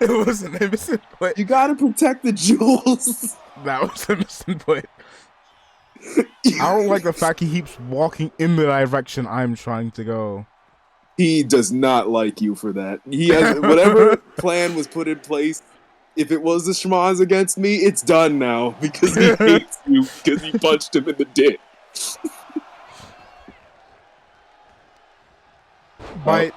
It was an innocent point. You gotta protect the jewels. That was an innocent point. I don't like the fact he keeps walking in the direction I'm trying to go. He does not like you for that. He has whatever plan was put in place. If it was the schmoz against me, it's done now because he hates you because you punched him in the dick. Bite.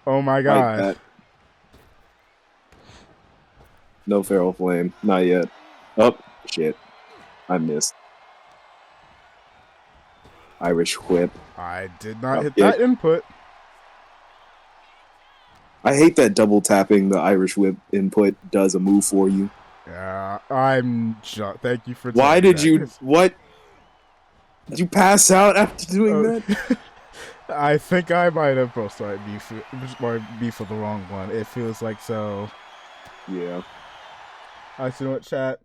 Oh my god. No feral flame. Not yet. Oh, shit. I missed. Irish whip. I did not hit that input. I hate that double tapping the Irish whip input does a move for you. Yeah, thank you for Why did you... What? Did you pass out after doing that? I think I might have started beef for the wrong one. It feels like so. Yeah. I see what, chat.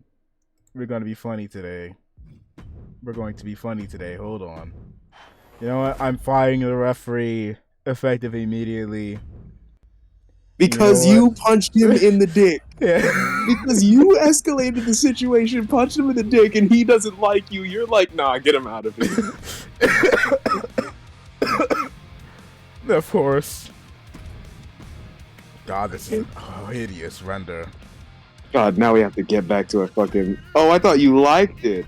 We're going to be funny today. We're going to be funny today. Hold on. You know what? I'm firing the referee effective immediately. Because you punched him in the dick. Yeah. Because you escalated the situation, punched him in the dick, and he doesn't like you. You're like, nah, get him out of here. Of course. God, this is a hideous render. God, now we have to get back to a fucking... Oh, I thought you liked it.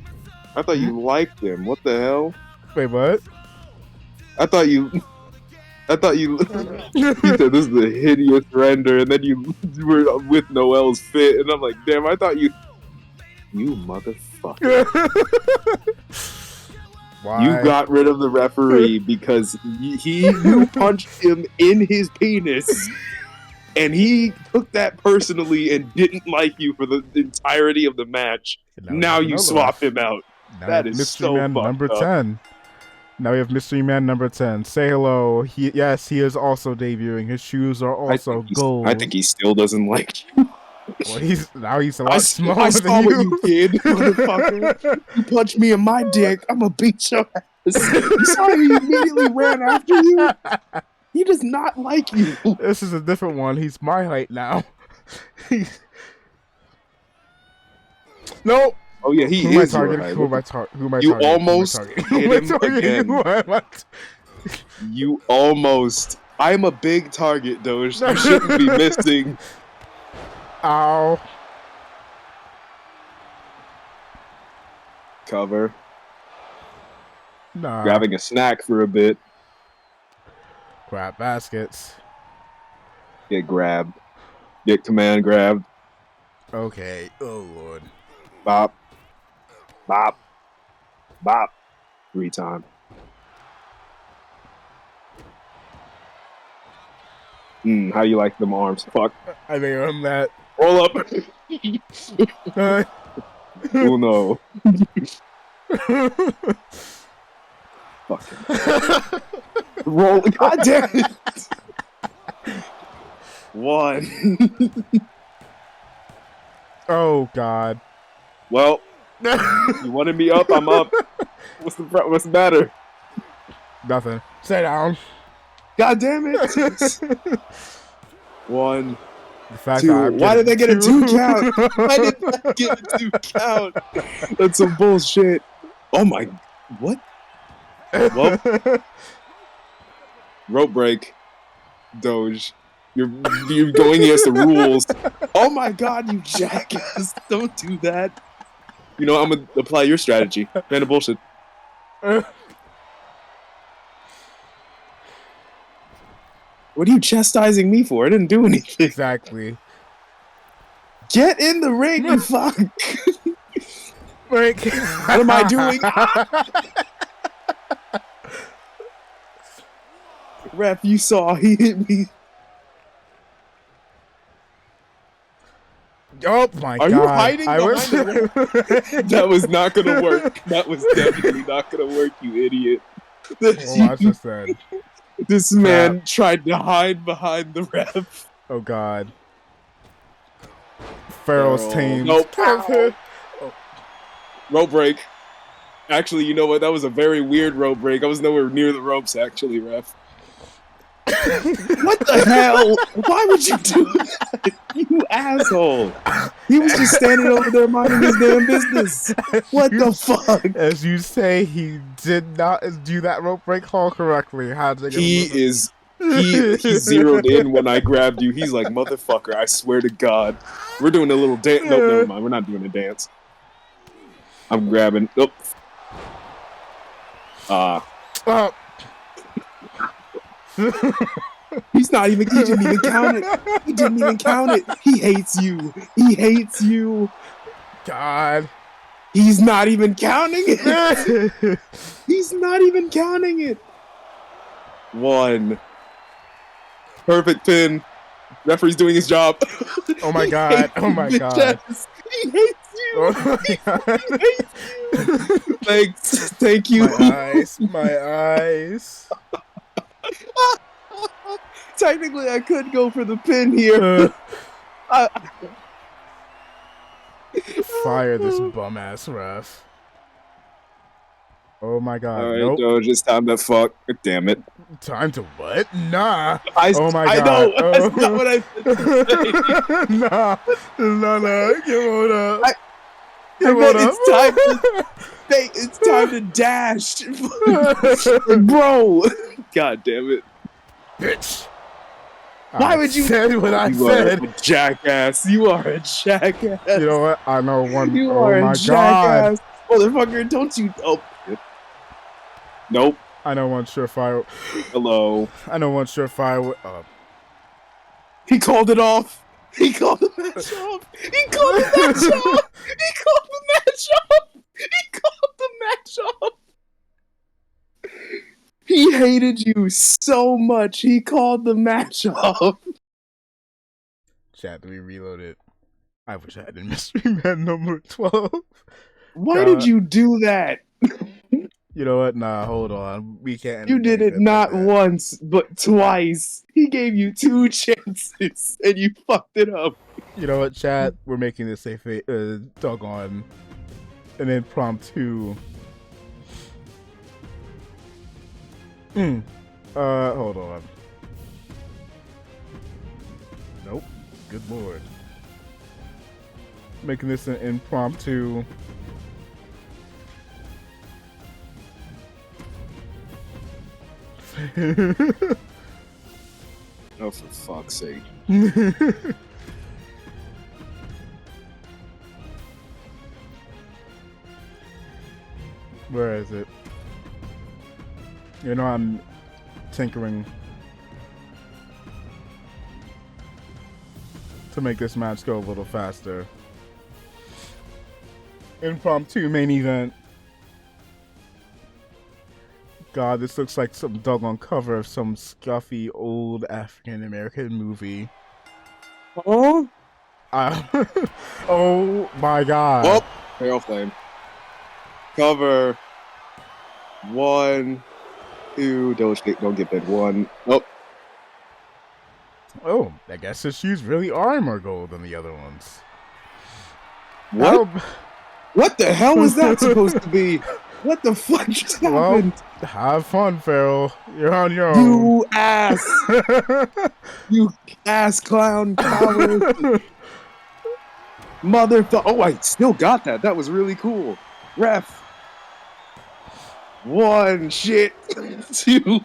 I thought you liked him. What the hell? Wait, what? I thought you... You said this is a hideous render, and then you were with Noel's fit, and I'm like, damn, I thought you motherfucker. Why? You got rid of the referee because you punched him in his penis, and he took that personally and didn't like you for the entirety of the match. Now you swap him out. That is Mystery so Man fucked number up. 10. Now we have Mystery Man number 10. Say hello. Yes, he is also debuting. His shoes are also gold. I think he still doesn't like you. Well, he's a lot smaller I than saw you. what you did, motherfucker. You punched me in my dick. I'm gonna beat your ass. You saw he immediately ran after you? He does not like you. This is a different one. He's my height now. No. Oh yeah, he Who am I is your targeting? height. Who am I targeting? Who am I You targeting? almost hit him again. Who am I You almost. I'm a big target, Doge. You shouldn't be missing. Ow. Cover. Nah. Grabbing a snack for a bit. Grab baskets. Get grabbed. Get command grabbed. Okay. Oh, Lord. Bop. Bop. Bop. 3 times. How you like them arms? Fuck. I think I'm that. Roll up. Oh no. Fuck. Roll. God damn it. 1. Oh, God. Well, you wanted me up, I'm up. What's the matter? Nothing. Sit down. God damn it. 1, The fact 2. that I'm Why did they getting get a 2 count? Why did they get a 2 count? That's some bullshit. Oh my. What? Well, rope break. Doge. You're going against the rules. Oh my god, you jackass. Don't do that. You know, I'm gonna apply your strategy. Man of bullshit. What are you chastising me for? I didn't do anything. Exactly. Get in the ring, you fuck. Break. What am I doing? Ref, you saw he hit me. Oh my god. Are you hiding I behind the That was not gonna work. That was definitely not gonna work, you idiot. Watch this then. This man tried to hide behind the ref. Oh god. Pharaoh's team. Nope. Rope break. Actually, you know what? That was a very weird rope break. I was nowhere near the ropes, actually, ref. What the hell? Why would you do that? You asshole. He was just standing over there minding his damn business. What the fuck? As you say, he did not do that rope break call correctly. He zeroed in when I grabbed you. He's like, motherfucker, I swear to God. We're doing a little dance. Nope, never mind. We're not doing a dance. I'm grabbing. Nope. He didn't even count it. He didn't even count it. He hates you. He hates you. God. He's not even counting it. He's not even counting it. 1. Perfect pin. Referee's doing his job. Oh my god. Oh my god. He hates you. Oh my god. He hates you. Thanks. Thank you. My eyes. My eyes. Technically, I could go for the pin here. Fire this bum ass ref. Oh my god. Alright, nope. Doge, it's time to fuck. Damn it. Time to what? Nah. Oh my god. I know. That's not what I said. Nah. Nah. Give on up. It's time to dash. Bro. God damn it. Bitch. Why would you said what I you said? Are a jackass. You are a jackass. You know what? I know one. You oh are my a jackass. Motherfucker, don't you. Oh. Nope. I know one surefire. Hello. I know one surefire. He called it off. He called the match off. He called the match off. He called the match off. He called the match off. He hated you so much, he called the match off. Chat, we reloaded. I wish I had a Mystery Man number 12. Why did you do that? You know what? Nah, hold on. We can't. You did it not once, but twice. He gave you 2 chances, and you fucked it up. You know what, chat? We're making this a doggone an impromptu. Hold on. Nope. Good lord. Making this an impromptu. Oh, for fuck's sake. Where is it? You know, I'm tinkering to make this match go a little faster. Impromptu main event. God, this looks like some doggone cover of some scuffy old African American movie. Oh? Oh my god. Oh, Feral Flame. Cover. 1, 2, don't get that 1. Nope. Oh, I guess his shoes really are more gold than the other ones. What? What the hell was that supposed to be? What the fuck just happened? Well, have fun, Farrell. You're on your own. You ass! You ass clown coward! Motherfucker! Oh, I still got that. That was really cool. Ref. 1 shit. 2.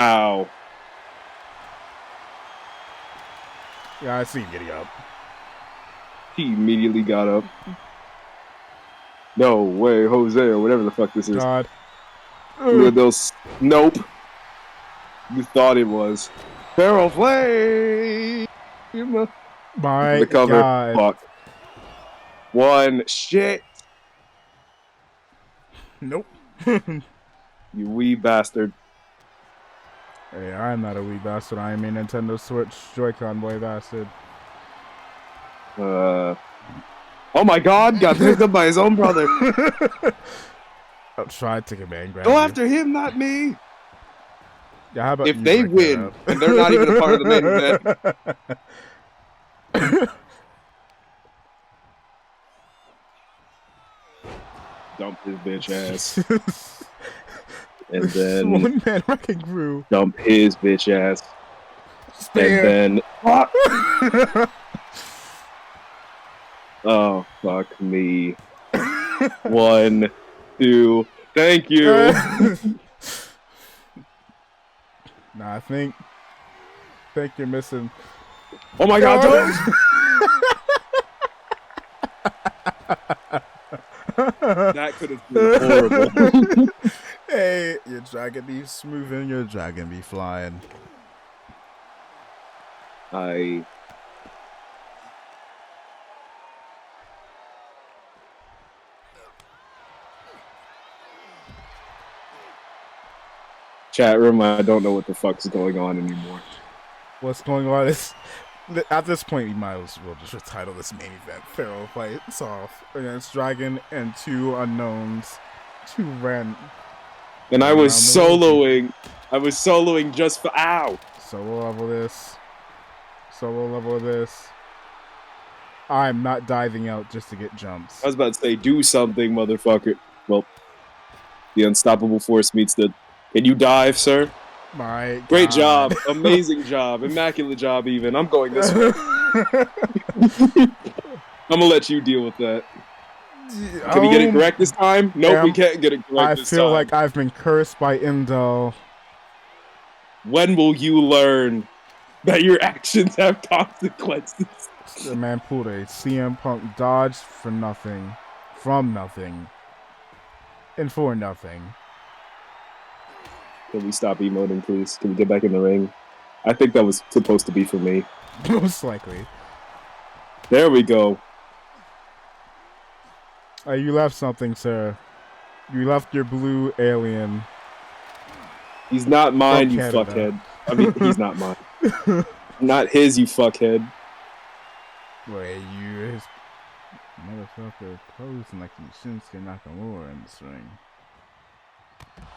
Ow. Yeah, I see him getting up. He immediately got up. No way, Jose, or whatever the fuck this is. God. Nope. You thought it was. Feral Flame! My The cover. God. Fuck. 1 shit. Nope. You wee bastard. Hey, I'm not a wee bastard. I am a Nintendo Switch Joy-Con boy bastard. Oh my god, got picked up by his own brother. I'll try to take a man grab Go you. after him, not me. Yeah, how about If you they break that win, up? and they're not even a part of the main event. Dump his bitch ass. And then One man wrecking crew. dump his bitch ass. Spare. And then oh fuck me. 1, 2. Thank you. Nah, I think you're missing. Oh my god, don't. That could have been horrible. Hey, your dragon be smoothing, your dragon be flying. Chat room, I don't know what the fuck's going on anymore. What's going on is, at this point, we might as well just retitle this main event. Pharaoh fights off against Dragon and 2 unknowns. 2 ran. And I was soloing. I was soloing just for ow. Solo level this. Solo level this. I'm not diving out just to get jumps. I was about to say, do something, motherfucker. Well, the unstoppable force meets the... Can you dive, sir? My God. Great job. Amazing job. Immaculate job, even. I'm going this way. I'm gonna let you deal with that. Can we get it correct this time? Nope, we can't get it correct this time. I feel like I've been cursed by Imdal. When will you learn that your actions have consequences? The man pulled a CM Punk dodge for nothing, from nothing, and for nothing. Can we stop emoting, please? Can we get back in the ring? I think that was supposed to be for me. Most likely. There we go. You left something, sir. You left your blue alien. He's not mine, you Canada. fuckhead. I mean, he's not mine. Not his, you fuckhead. Wait, Motherfucker posing like you Shinsuke Nakamura in this ring.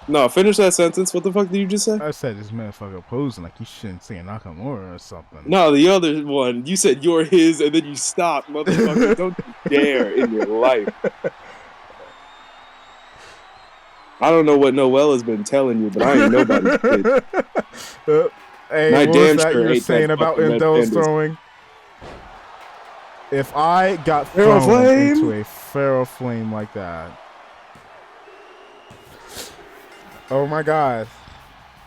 No, finish that sentence. What the fuck did you just say? I said this motherfucker posing like you Shinsuke Nakamura or something. No, the other one. You said you're his, and then you stopped, motherfucker. Don't you dare in your life. I don't know what Noelle has been telling you, but I ain't nobody's bitch. Hey, My what damn was that sure you were ain't saying that about fucking Red Endo's Pandas. throwing? If I got Feral thrown Flame? into a feral flame like that, oh my god.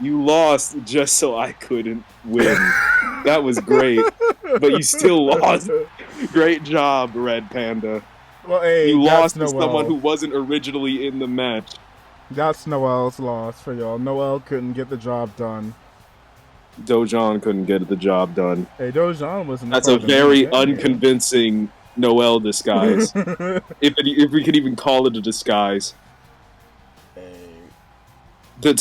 You lost just so I couldn't win. That was great. But you still lost. Great job, Red Panda. Well, hey, You that's lost to someone Noelle. who wasn't originally in the match. That's Noelle's loss for y'all. Noelle couldn't get the job done. Dojon couldn't get the job done. Hey, Dojon wasn't. That's a very unconvincing Noelle disguise. if we could even call it a disguise. Hey. The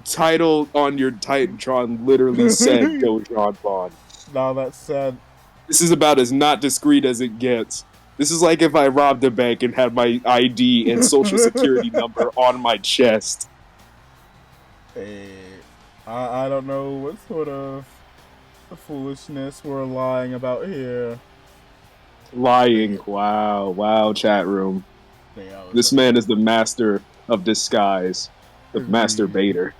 title on your Titantron literally said Dojon Bond. Now that said, this is about as not discreet as it gets. This is like if I robbed a bank and had my ID and social security number on my chest. Hey, I don't know what sort of foolishness we're lying about here. Lying. Wow, chat room. This man is the master of disguise. The masturbator.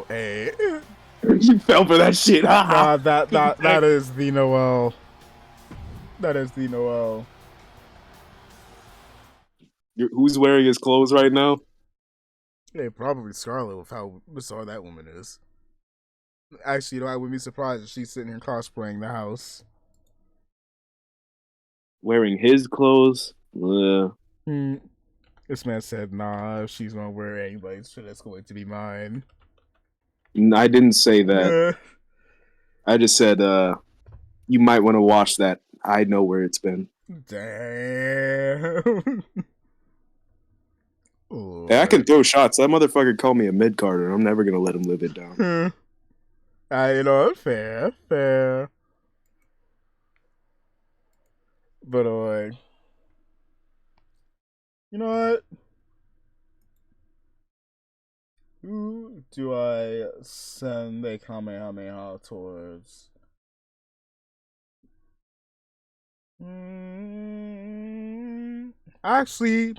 Hey. You fell for that shit, Nah, that is the Noelle. That is the Noelle. Who's wearing his clothes right now? Hey, probably Scarlet with how bizarre that woman is. Actually, you know, I wouldn't be surprised if she's sitting here cosplaying the house. Wearing his clothes? This man said, nah, if she's gonna wear anybody's shit, that's going to be mine. I didn't say that. I just said, you might want to watch that. I know where it's been. Damn. Hey, I can throw shots. That motherfucker called me a mid-carder. I'm never gonna let him live it down. You know, fair. But, you know what? Who do I send a Kamehameha towards? Actually,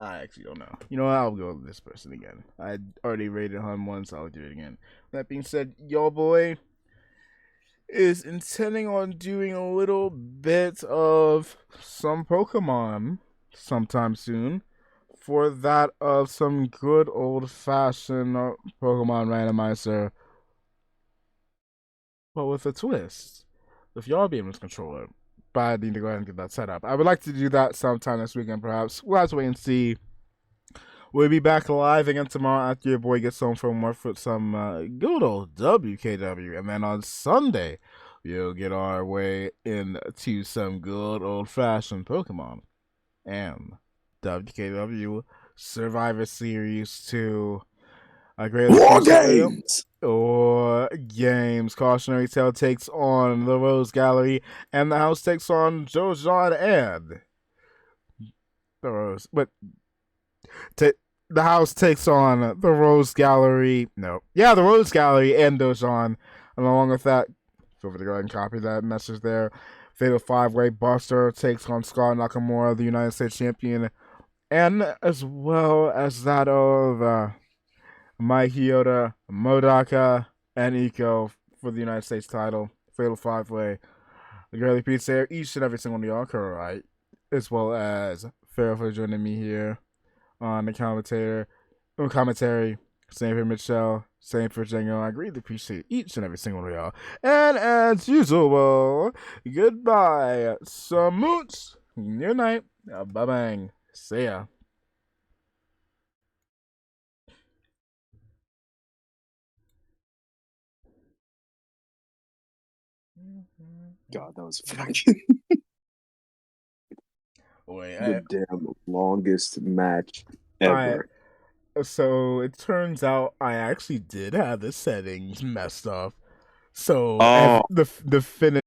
I actually don't know. You know what? I'll go with this person again. I already rated him once. I'll do it again. That being said, your boy is intending on doing a little bit of some Pokemon sometime soon for that of some good old-fashioned Pokemon randomizer, but with a twist. If y'all be able to control it, but I need to go ahead and get that set up. I would like to do that sometime this weekend, perhaps. We'll have to wait and see. We'll be back live again tomorrow after your boy gets home from work with some good old WKW. And then on Sunday, we'll get our way into some good old-fashioned Pokemon. And WKW Survivor Series 2. War Games! Or Games. Cautionary Tale takes on the Rose Gallery, and the House takes on Jojon and the Rose. But the House takes on the Rose Gallery. No. Yeah, the Rose Gallery and Dojon. And along with that, feel free to go ahead and copy that message there. Fatal 5-Way Buster takes on Scott Nakamura, the United States Champion. And as well as that of Mike Hyoda, Modaka, and Iko for the United States title. Fatal 5-Way. The Girly Pizza there, each and every single one of y'all correct. As well as Farrell for joining me here on the commentary. Same for Michelle. Same for Django. I greatly appreciate each and every single one of y'all. And as usual, goodbye. Some moots. Good night. Bye bang. See ya. God, that was fucking the damn longest match ever. So it turns out I actually did have the settings messed up. So Oh. the finish